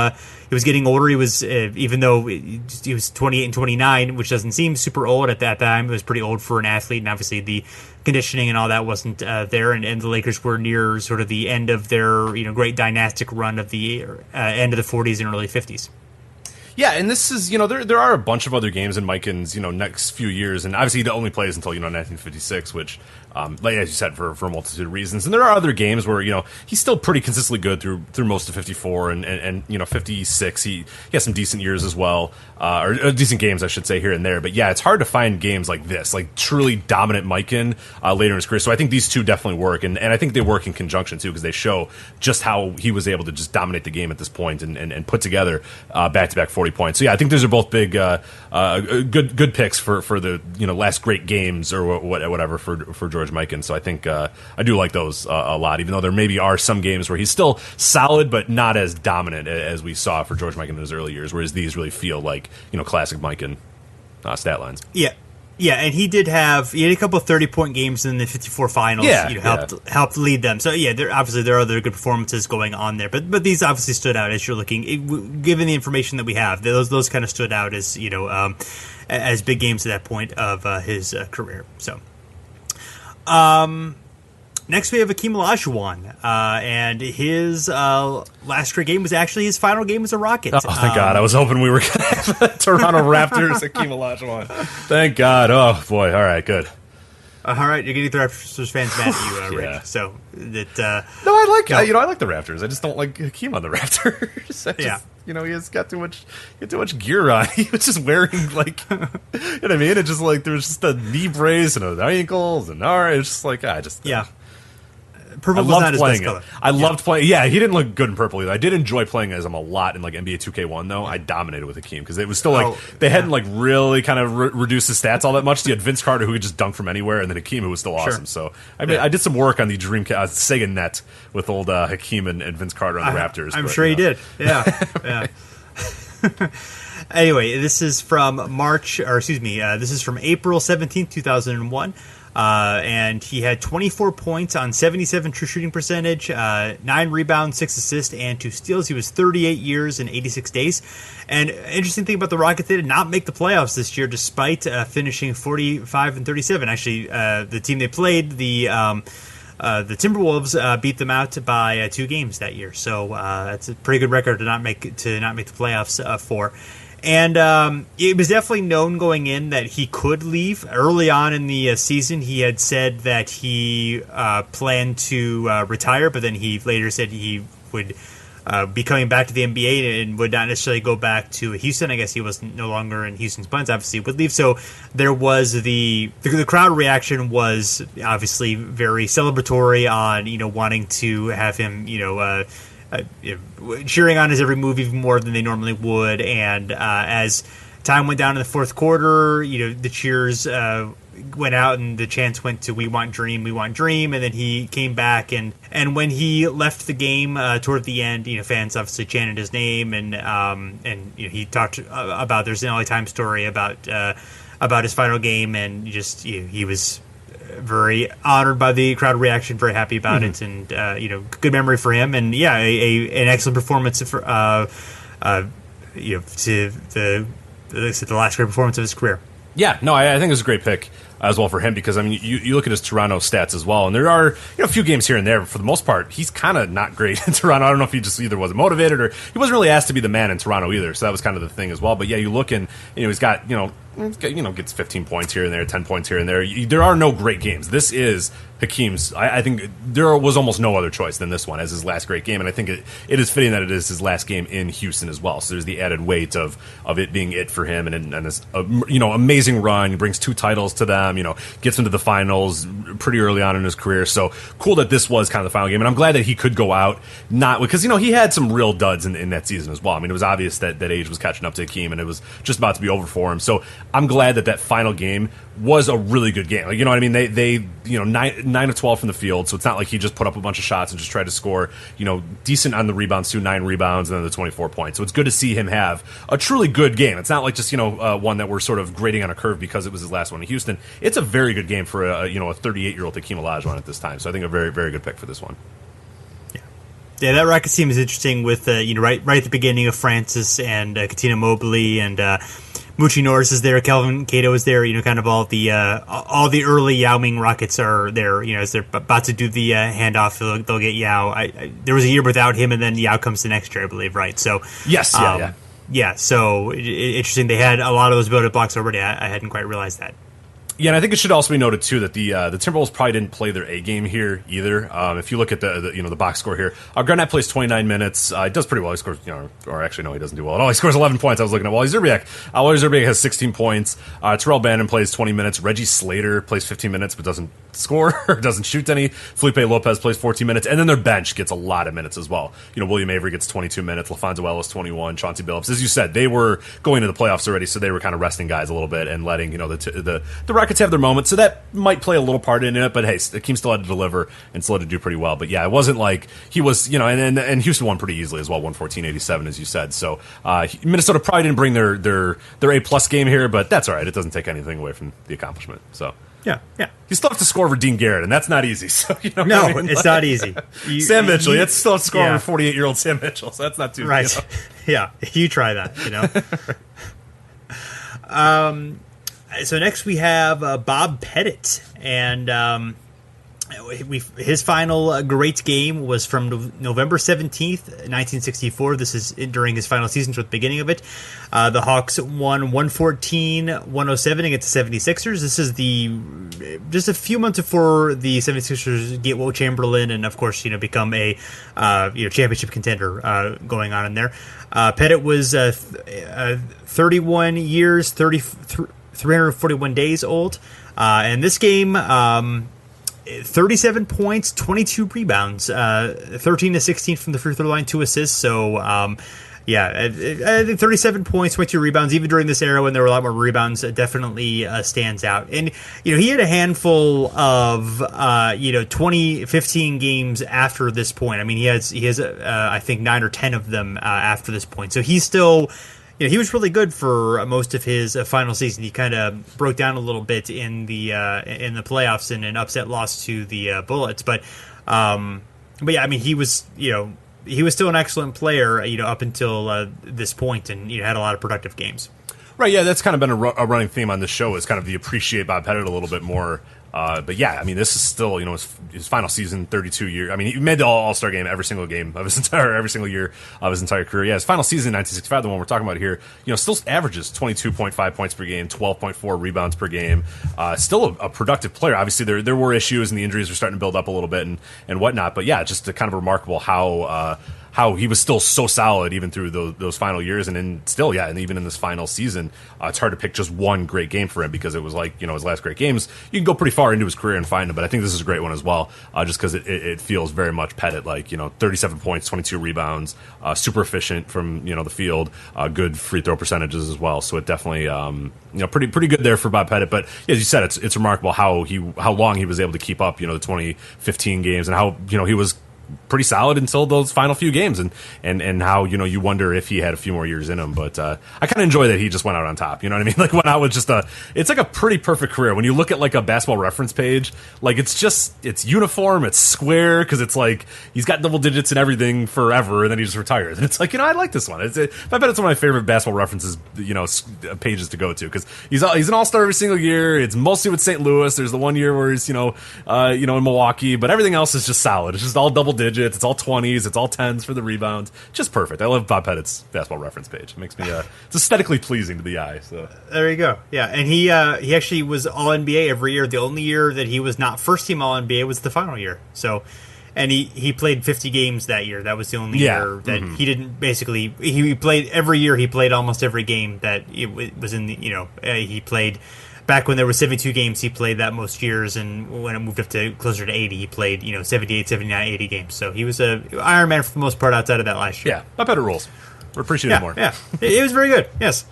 he was getting older. He was even though he was 28 and 29, which doesn't seem super old at that time. It was pretty old for an athlete, and obviously the conditioning and all that wasn't there. And the Lakers were near sort of the end of their great dynastic run of the end of the 40s and early 50s. Yeah, and this is, there are a bunch of other games in Mikan's, next few years, and obviously he only plays until, 1956, which, like as you said, for a multitude of reasons. And there are other games where, he's still pretty consistently good through most of 54 and 56. He has some decent years as well, or decent games, I should say, here and there. But yeah, it's hard to find games like this, like truly dominant Mikan later in his career. So I think these two definitely work, and I think they work in conjunction, too, because they show just how he was able to just dominate the game at this point and put together back-to-back 40 points. So yeah, I think those are both big, good picks for the last great games or whatever for George Mikan. So I think I do like those a lot, even though there maybe are some games where he's still solid but not as dominant as we saw for George Mikan in his early years. Whereas these really feel like classic Mikan stat lines. Yeah. Yeah, and he had a couple of 30-point games in the 54 finals. Helped lead them. So yeah, there are other good performances going on there, but these obviously stood out as you're looking. Given the information that we have, those kind of stood out as as big games at that point of his career. So, next we have Hakeem Olajuwon, and his last career game was actually his final game as a Rocket. Oh, thank God. I was hoping we were going to have Toronto Raptors, Hakeem Olajuwon. Thank God. Oh, boy. All right, good. All right, you're getting the Raptors fans mad at you, Rich. Yeah. So that no, I like I like the Raptors. I just don't like Hakeem on the Raptors. He has got too much gear on. He was just wearing like, you know what I mean? It just like there was just a knee brace and the ankles and it's just like purple was not his best color. I loved playing. Yeah, he didn't look good in purple either. I did enjoy playing as him a lot in like NBA 2K1 though. I dominated with Hakeem because it was still like they hadn't like really kind of reduced his stats all that much. You had Vince Carter who could just dunk from anywhere, and then Hakeem who was still awesome. So I mean, I did some work on the Dreamcast Sega Net with old Hakeem and Vince Carter on the Raptors. I'm sure he did. Yeah. Anyway, this is from this is from April 17th, 2001. And he had 24 points on 77 true shooting percentage, 9 rebounds, 6 assists, and 2 steals. He was 38 years and 86 days. And interesting thing about the Rockets, they did not make the playoffs this year, despite finishing 45 and 37. Actually, the team they played, the Timberwolves, beat them out by 2 games that year. So that's a pretty good record to not make the playoffs for. And it was definitely known going in that he could leave. Early on in the season, he had said that he planned to retire, but then he later said he would be coming back to the NBA and would not necessarily go back to Houston. I guess he was no longer in Houston's plans. Obviously, he would leave. So there was the crowd reaction was obviously very celebratory on wanting to have him cheering on his every move even more than they normally would. And as time went down in the fourth quarter, the cheers went out and the chants went to "We want Dream, we want Dream," and then he came back and when he left the game toward the end, fans obviously chanted his name and he talked about there's an LA Times story about his final game, and just he was very honored by the crowd reaction, very happy about it, and good memory for him, and an excellent performance for to the last great performance of his career. Yeah, no, I think it was a great pick as well for him because, I mean, you look at his Toronto stats as well, and there are a few games here and there, but for the most part, he's kind of not great in Toronto. I don't know if he just either wasn't motivated or he wasn't really asked to be the man in Toronto either, so that was kind of the thing as well. But yeah, you look and he's got, gets 15 points here and there, 10 points here and there. There are no great games. This is Hakeem's. I think there was almost no other choice than this one as his last great game, and I think it is fitting that it is his last game in Houston as well. So there's the added weight of it being it for him, and this amazing run. He brings 2 titles to them. Gets into the finals pretty early on in his career. So cool that this was kind of the final game, and I'm glad that he could go out not because he had some real duds in that season as well. I mean, it was obvious that age was catching up to Hakeem, and it was just about to be over for him. So I'm glad that final game was a really good game. Like, you know what I mean? They 9 of 12 from the field, so it's not like he just put up a bunch of shots and just tried to score, decent on the rebounds too, 9 rebounds and then the 24 points. So it's good to see him have a truly good game. It's not like just, one that we're sort of grading on a curve because it was his last one in Houston. It's a very good game for a 38-year-old Hakeem Olajuwon at this time. So I think a very, very good pick for this one. Yeah, that Rockets team is interesting with, right at the beginning of Francis and Katina Mobley and Moochie Norris is there, Kelvin Cato is there, kind of all the early Yao Ming Rockets are there, as they're about to do the handoff, they'll get Yao. There was a year without him, and then Yao comes the next year, I believe, right? So yes, yeah. Yeah, so interesting. They had a lot of those build-up blocks already. I hadn't quite realized that. Yeah, and I think it should also be noted too that the Timberwolves probably didn't play their A game here either. If you look at the box score here, Garnett plays 29 minutes. He does pretty well. He scores, or actually no, he doesn't do well at all. He scores 11 points. I was looking at Wally Szczerbiak. Wally Szczerbiak has 16 points. Terrell Bannon plays 20 minutes. Reggie Slater plays 15 minutes but doesn't score or doesn't shoot any. Felipe Lopez plays 14 minutes, and then their bench gets a lot of minutes as well. William Avery gets 22 minutes. LaFonso Ellis 21. Chauncey Billups. As you said, they were going to the playoffs already, so they were kind of resting guys a little bit and letting the Rockets have their moment. So that might play a little part in it, but hey, Hakeem still had to deliver and still had to do pretty well. But yeah, it wasn't like he was, and Houston won pretty easily as well, 114-87, as you said. So Minnesota probably didn't bring their A+ game here, but that's all right. It doesn't take anything away from the accomplishment. So yeah. You still have to score over Dean Garrett, and that's not easy. So no, it's not easy. Sam Mitchell, you still have to score over 48-year-old Sam Mitchell, so that's not too right. Yeah, you try that. So next we have Bob Pettit, and his final great game was from November 17th, 1964. This is during his final season, so at the beginning of it. The Hawks won 114-107 against the 76ers. This is just a few months before the 76ers get Will Chamberlain and, of course, become a championship contender going on in there. Pettit was 31 years, 341 days old. And this game, 37 points, 22 rebounds, 13 to 16 from the free throw line, 2 assists. So, I think 37 points, 22 rebounds, even during this era when there were a lot more rebounds, definitely stands out. And, he had a handful of, 15 games after this point. I mean, he has I think 9 or 10 of them after this point. So he's still... he was really good for most of his final season. He kind of broke down a little bit in the playoffs in an upset loss to the Bullets, but yeah, I mean he was still an excellent player up until this point, and had a lot of productive games. Right, yeah, that's kind of been a running theme on this show is kind of the appreciate Bob Pettit a little bit more. But yeah, I mean, this is still, his final season, 32 years. I mean, he made the All-Star game every single year of his entire career. Yeah, his final season, 1965, the one we're talking about here, still averages 22.5 points per game, 12.4 rebounds per game. Still a productive player. Obviously, there were issues and the injuries were starting to build up a little bit and whatnot. But yeah, just kind of remarkable how he was still so solid even through those final years, and even in this final season, it's hard to pick just one great game for him because it was like his last great games. You can go pretty far into his career and find him, but I think this is a great one as well, just because it feels very much Pettit, 37 points, 22 rebounds, super efficient from the field, good free throw percentages as well. So it definitely pretty good there for Bob Pettit. But as you said, it's remarkable how long he was able to keep up the 2015 games and how he was pretty solid until those final few games, and how you wonder if he had a few more years in him. But I kind of enjoy that he just went out on top. You know what I mean? Like went out with it's like a pretty perfect career. When you look at like a basketball reference page, like it's uniform, it's square because it's like he's got double digits and everything forever, and then he just retires. And it's like I like this one. I bet it's one of my favorite basketball references pages to go to because he's an all-star every single year. It's mostly with St. Louis. There's the one year where he's in Milwaukee, but everything else is just solid. It's just all double digits, it's all 20s, it's all 10s for the rebounds. Just perfect. I love Bob Pettit's basketball reference page. It makes me it's aesthetically pleasing to the eye. So there you go. Yeah, and he actually was All NBA every year. The only year that he was not first team All NBA was the final year. So, and he played 50 games that year. That was the only year that he didn't basically. He played every year. He played almost every game that it was in the. He played. Back when there were 72 games, he played that most years, and when it moved up to closer to 80, he played 78, 79, 80 games. So he was a Iron Man for the most part outside of that last year. Yeah, I bet it rules. We're appreciating it more. Yeah, it was very good. Yes.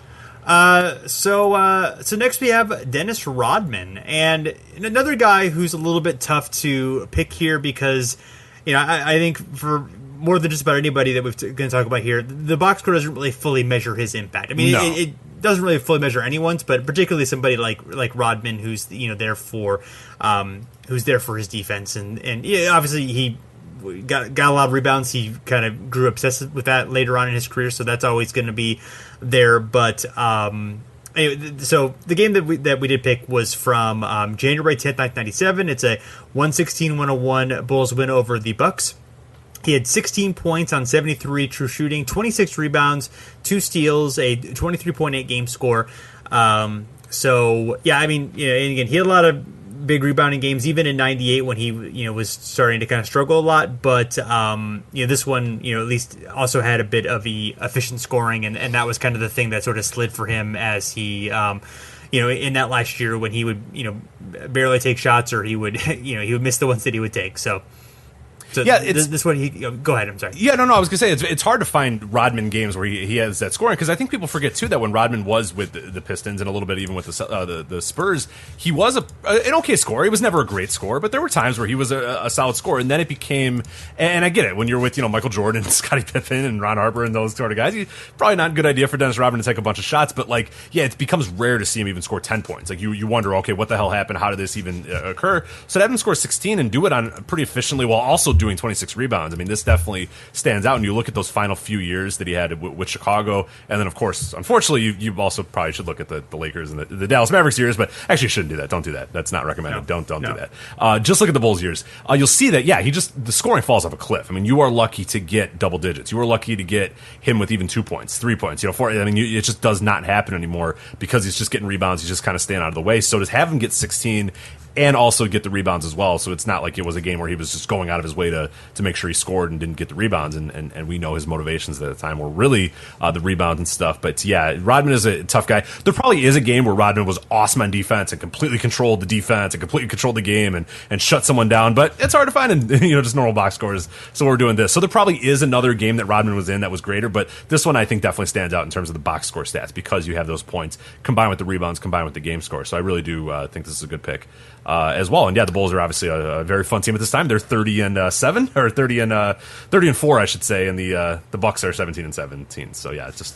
So next we have Dennis Rodman, and another guy who's a little bit tough to pick here because, I think for more than just about anybody that we're going to talk about here, the box score doesn't really fully measure his impact. I mean, No. it doesn't really fully measure anyone's, but particularly somebody like Rodman, who's there for his defense, and obviously he got a lot of rebounds. He kind of grew obsessed with that later on in his career, so that's always going to be there. But anyway, so the game that we did pick was from January 10th, 1997. It's a 116-101 Bulls win over the Bucks. He had 16 points on 73 true shooting, 26 rebounds, 2 steals, a 23.8 game score. So yeah, I mean, and again, he had a lot of big rebounding games, even in '98 when he was starting to kind of struggle a lot. But this one at least also had a bit of efficient scoring, and that was kind of the thing that sort of slid for him as he in that last year when he would barely take shots, or he would he would miss the ones that he would take. So yeah, this one go ahead. I'm sorry. Yeah, no. I was gonna say it's hard to find Rodman games where he has that scoring, because I think people forget too that when Rodman was with the Pistons and a little bit even with the Spurs, he was an okay scorer. He was never a great scorer, but there were times where he was a solid scorer, and then it became. And I get it when you're with Michael Jordan, Scottie Pippen, and Ron Harper and those sort of guys. Probably not a good idea for Dennis Rodman to take a bunch of shots, but it becomes rare to see him even score 10 points. Like you wonder, okay, what the hell happened? How did this even occur? So to have him score 16 and do it on pretty efficiently while also doing 26 rebounds. I mean, this definitely stands out. And you look at those final few years that he had with Chicago, and then, of course, unfortunately, you also probably should look at the Lakers and the Dallas Mavericks years, but actually you shouldn't do that. Don't do that. That's not recommended. No. Don't do that. Just look at the Bulls years. You'll see that, the scoring falls off a cliff. I mean, you are lucky to get double digits. You are lucky to get him with even 2 points, 3 points, 4. I mean, it just does not happen anymore because he's just getting rebounds. He's just kind of staying out of the way. So to have him get 16 and also get the rebounds as well. So it's not like it was a game where he was just going out of his way to make sure he scored and didn't get the rebounds. And we know his motivations at the time were really the rebounds and stuff. But yeah, Rodman is a tough guy. There probably is a game where Rodman was awesome on defense and completely controlled the defense and completely controlled the game and shut someone down. But it's hard to find in just normal box scores. So we're doing this. So there probably is another game that Rodman was in that was greater. But this one I think definitely stands out in terms of the box score stats because you have those points combined with the rebounds, combined with the game score. So I really do think this is a good pick. As well, and yeah, the Bulls are obviously a very fun team at this time. They're 30-7 or 30-4, I should say, and the Bucks are 17-17. So yeah, it's just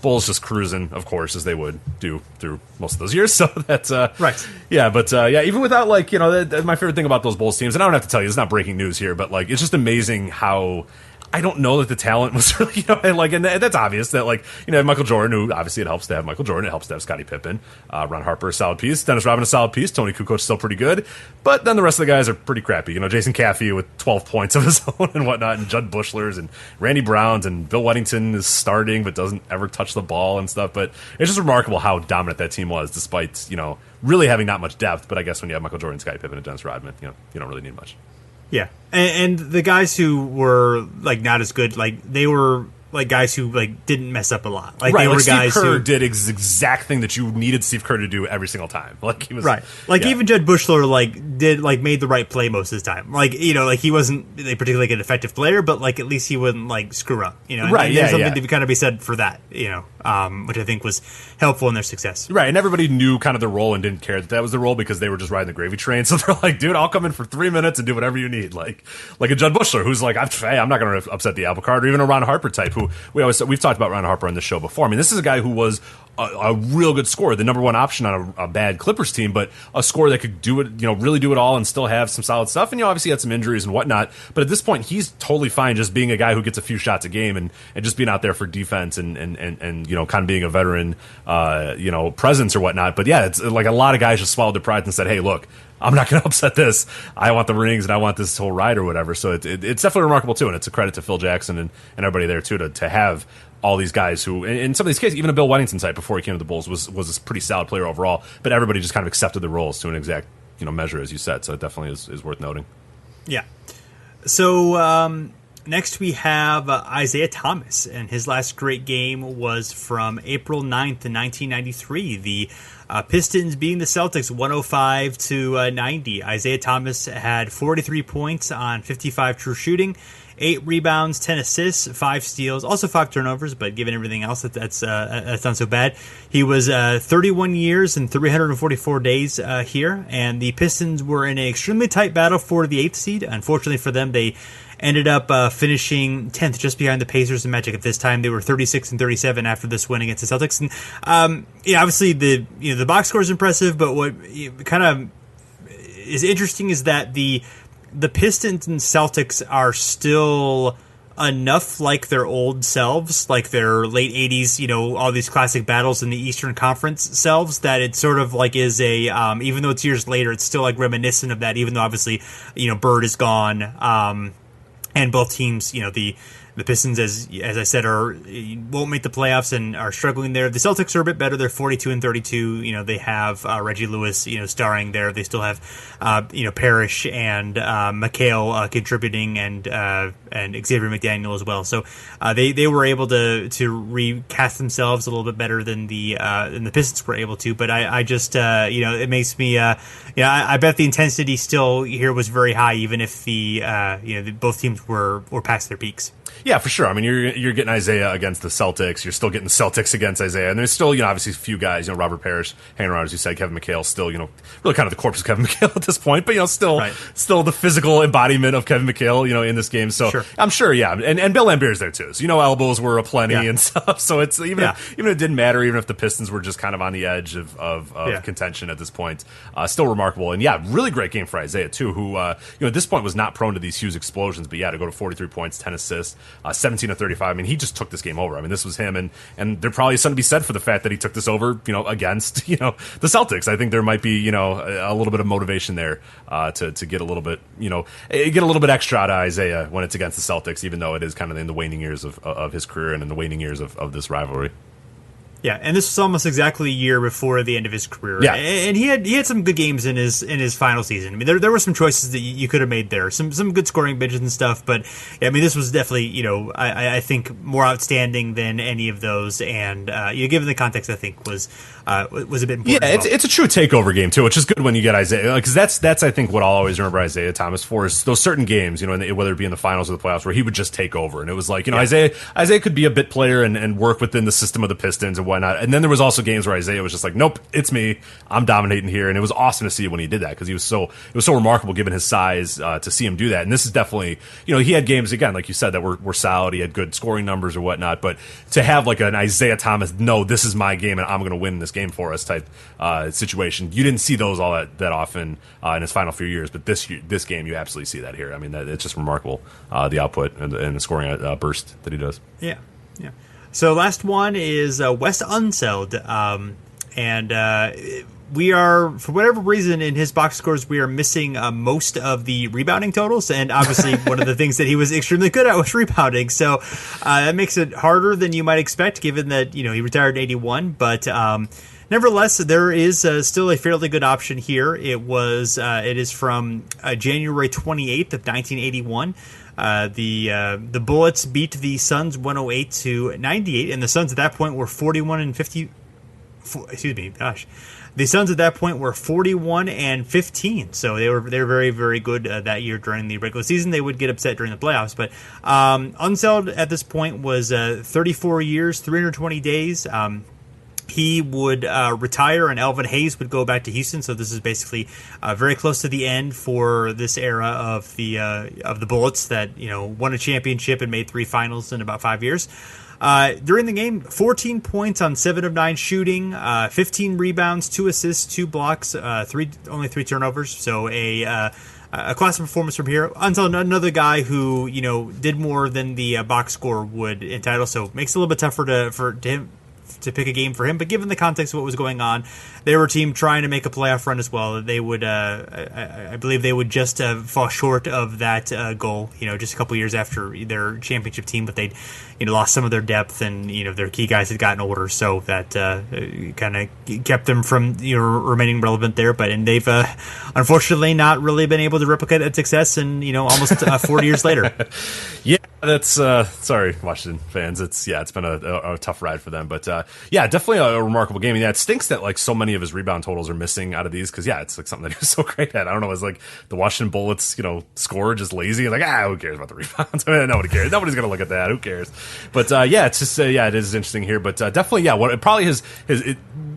Bulls just cruising, of course, as they would do through most of those years. So that's right. Yeah, but even without my favorite thing about those Bulls teams, and I don't have to tell you, it's not breaking news here, but it's just amazing how. I don't know that the talent was really, and that's obvious that, Michael Jordan, who obviously it helps to have Michael Jordan, it helps to have Scottie Pippen, Ron Harper, a solid piece, Dennis Rodman, a solid piece, Tony Kukoc still pretty good, but then the rest of the guys are pretty crappy. Jason Caffey with 12 points of his own and whatnot, and Judd Bushler's and Randy Brown's, and Bill Weddington is starting but doesn't ever touch the ball and stuff, but it's just remarkable how dominant that team was, despite, really having not much depth, but I guess when you have Michael Jordan, Scottie Pippen, and Dennis Rodman, you don't really need much. Yeah, and the guys who were not as good, they were guys who didn't mess up a lot. Right, they were Steve guys Kerr who did exact thing that you needed Steve Kerr to do every single time. He was right. Even Judd Bushler did made the right play most of the time. He wasn't a particularly an effective player, but at least he wouldn't screw up. Right. And there's something to kind of be said for that. Which I think was helpful in their success. Right, and everybody knew kind of their role and didn't care that was the role because they were just riding the gravy train. So they're like, dude, I'll come in for 3 minutes and do whatever you need. Like a Judd Bushler, who's like, I'm not going to upset the apple cart, or even a Ron Harper type, who we've talked about Ron Harper on this show before. I mean, this is a guy who was a real good scorer, the number one option on a bad Clippers team, but a scorer that could do it, really do it all and still have some solid stuff. And obviously had some injuries and whatnot. But at this point, he's totally fine just being a guy who gets a few shots a game and just being out there for defense and kind of being a veteran, presence or whatnot. But yeah, it's like a lot of guys just swallowed their pride and said, hey, look, I'm not going to upset this. I want the rings and I want this whole ride or whatever. So it's definitely remarkable too, and it's a credit to Phil Jackson and everybody there too to have all these guys who, in some of these cases, even a Bill Weddington type before he came to the Bulls was a pretty solid player overall. But everybody just kind of accepted the roles to an exact measure, as you said. So it definitely is worth noting. Yeah. So next we have Isiah Thomas, and his last great game was from April 9th, 1993. The Pistons beating the Celtics 105-90. Isiah Thomas had 43 points on 55 true shooting, 8 rebounds, 10 assists, 5 steals, also 5 turnovers, but given everything else, that's not so bad. He was 31 years and 344 days here, and the Pistons were in an extremely tight battle for the 8th seed. Unfortunately for them, they ended up finishing 10th, just behind the Pacers and Magic. At this time, they were 36 and 37 after this win against the Celtics. And obviously the box score is impressive, but what kind of is interesting is that the Pistons and Celtics are still enough like their old selves, like their late 80s, all these classic battles in the Eastern Conference selves, that it sort of like is a, even though it's years later, it's still like reminiscent of that, even though obviously, Bird is gone, and both teams, the Pistons, as I said, won't make the playoffs and are struggling there. The Celtics are a bit better. They're 42 and 32. They have Reggie Lewis, starring there. They still have, Parrish and McHale contributing, and Xavier McDaniel as well. So they were able to recast themselves a little bit better than the Pistons were able to. But I just it makes me I bet the intensity still here was very high, even if both teams were past their peaks. Yeah, for sure. I mean, you're getting Isiah against the Celtics. You're still getting the Celtics against Isiah. And there's still, obviously a few guys, Robert Parrish hanging around, as you said, Kevin McHale still, really kind of the corpse of Kevin McHale at this point, but, still the physical embodiment of Kevin McHale, in this game. So sure. I'm sure, yeah. And Bill Lambert's there too. So, elbows were aplenty and stuff. So it's even if it didn't matter, even if the Pistons were just kind of on the edge of contention at this point, still remarkable. And really great game for Isiah too, who, at this point was not prone to these huge explosions, but to go to 43 points, 10 assists, 17 of 35. I mean, he just took this game over. I mean, this was him, and there probably is something to be said for the fact that he took this over, against, the Celtics. I think there might be, a little bit of motivation there to get a little bit, get a little bit extra out of Isiah when it's against the Celtics, even though it is kind of in the waning years of his career and in the waning years of this rivalry. Yeah, and this was almost exactly a year before the end of his career. Yeah, and he had some good games in his final season. I mean, there were some choices that you could have made there, some good scoring benches and stuff. But I mean, this was definitely I think more outstanding than any of those. And given the context, I think was a bit important. Yeah, it's a true takeover game too, which is good when you get Isiah, because that's I think what I'll always remember Isiah Thomas for is those certain games, whether it be in the finals or the playoffs, where he would just take over, and it was like Isiah could be a bit player and work within the system of the Pistons and whatnot. And then there was also games where Isiah was just like, nope, it's me, I'm dominating here, and it was awesome to see when he did that, because it was so remarkable given his size to see him do that. And this is definitely, he had games again, like you said, that were solid. He had good scoring numbers or whatnot, but to have like an Isiah Thomas, no, this is my game and I'm going to win this game for us type situation, you didn't see those all that often in his final few years. But this game, you absolutely see that here. I mean, it's just remarkable, the output and the scoring burst that he does. Yeah. So last one is Wes Unseld, and we are, for whatever reason, in his box scores, we are missing most of the rebounding totals, and obviously one of the things that he was extremely good at was rebounding, so that makes it harder than you might expect, given that he retired in 81, but nevertheless, there is still a fairly good option here. It is from January 28th of 1981. The Bullets beat the Suns 108-98, and the Suns at that point were 41 and 50. The Suns at that point were 41 and 15, so they were very, very good that year during the regular season. They would get upset during the playoffs, but Unseld at this point was 34 years, 320 days. He would retire, and Elvin Hayes would go back to Houston. So this is basically very close to the end for this era of the Bullets that won a championship and made 3 finals in about 5 years. During the game, 14 points on 7 of 9 shooting, 15 rebounds, 2 assists, 2 blocks, only 3 turnovers. So a class performance from here. Unseld, another guy who did more than the box score would entitle. So makes it a little bit tougher for him to pick a game for him, but given the context of what was going on, they were a team trying to make a playoff run as well. They would, I believe, they would just fall short of that goal. Just a couple years after their championship team, but they'd lost some of their depth, and their key guys had gotten older, so that kind of kept them from remaining relevant there. And they've unfortunately not really been able to replicate that success, and almost 40 years later. Yeah. That's sorry, Washington fans. It's been a tough ride for them, but definitely a remarkable game. And it stinks that like so many of his rebound totals are missing out of these because it's like something that he was so great at. I don't know, it's like the Washington Bullets, score just lazy. Like who cares about the rebounds? Nobody cares. Nobody's gonna look at that. Who cares? But it's just it is interesting here. But definitely probably his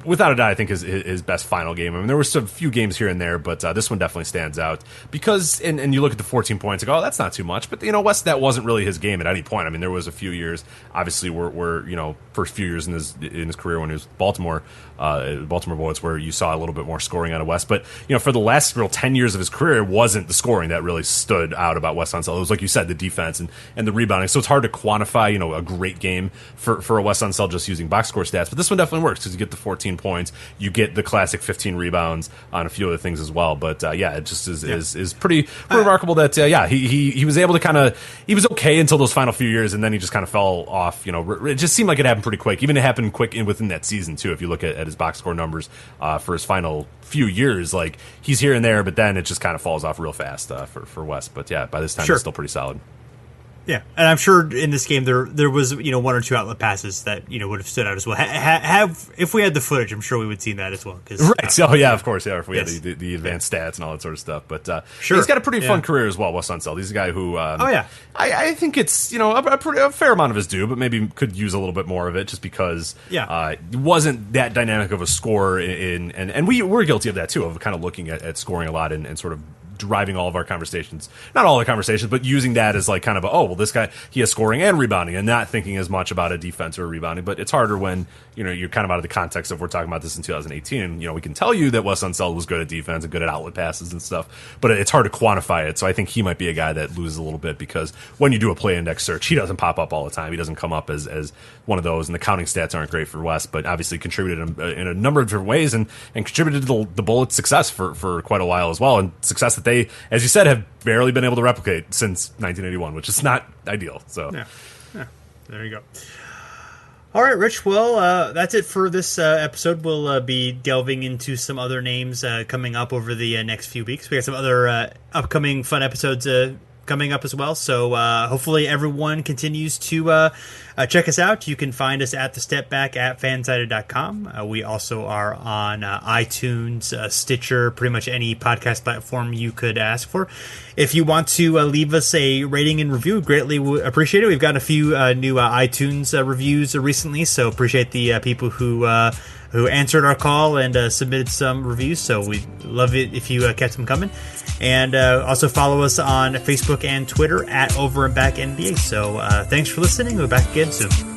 without a doubt, I think his best final game. I mean, there were some few games here and there, but this one definitely stands out because and you look at the 14 points, like that's not too much, but West, that wasn't really his game at any point. I mean, there was a few years, obviously, where first few years in his career when he was Baltimore Bullets, where you saw a little bit more scoring out of West. But for the last real 10 years of his career, it wasn't the scoring that really stood out about Wes Unseld. It was like you said, the defense and the rebounding. So it's hard to quantify a great game for a Wes Unseld just using box score stats. But this one definitely works because you get the 14 points, you get the classic 15 rebounds on a few other things as well. But it just is pretty remarkable that he was able to he was okay until those final few years, and then he just kind of fell off. It just seemed like it happened pretty quick. Even it happened quick within that season too. If you look at his box score numbers for his final few years, like he's here and there, but then it just kind of falls off real fast for West. But by this time, He's still pretty solid. Yeah, and I'm sure in this game there was one or two outlet passes that would have stood out as well. If we had the footage, I'm sure we would see that as well. Right. Of course. Yeah, if we had the advanced stats and all that sort of stuff. But he's got a pretty fun career as well, Wes Unseld. He's a guy who I think it's a fair amount of his due, but maybe could use a little bit more of it just because he wasn't that dynamic of a scorer and we're guilty of that too, of kind of looking at scoring a lot and sort of driving all of our conversations, not all the conversations, but using that as like kind of this guy, he has scoring and rebounding and not thinking as much about a defense or rebounding. But it's harder when you're kind of out of the context of we're talking about this in 2018. We can tell you that Wes Unseld was good at defense and good at outlet passes and stuff, but it's hard to quantify it. So I think he might be a guy that loses a little bit because when you do a play index search, he doesn't pop up all the time. He doesn't come up as one of those, and the counting stats aren't great for Wes, but obviously contributed in a number of different ways and contributed to the Bullets' success for quite a while as well, and success that they, as you said, have barely been able to replicate since 1981, which is not ideal. So there you go. All right, Rich. Well, that's it for this episode. We'll be delving into some other names coming up over the next few weeks. We got some other upcoming fun episodes coming up as well. So hopefully everyone continues to check us out. You can find us at The Step Back at fansided.com. We also are on iTunes, Stitcher, pretty much any podcast platform you could ask for. If you want to leave us a rating and review, greatly appreciate it. We've gotten a few new iTunes reviews recently, so appreciate the people who answered our call and submitted some reviews. So we'd love it if you kept them coming. And also follow us on Facebook and Twitter at Over and Back NBA. So thanks for listening. We'll be back again soon.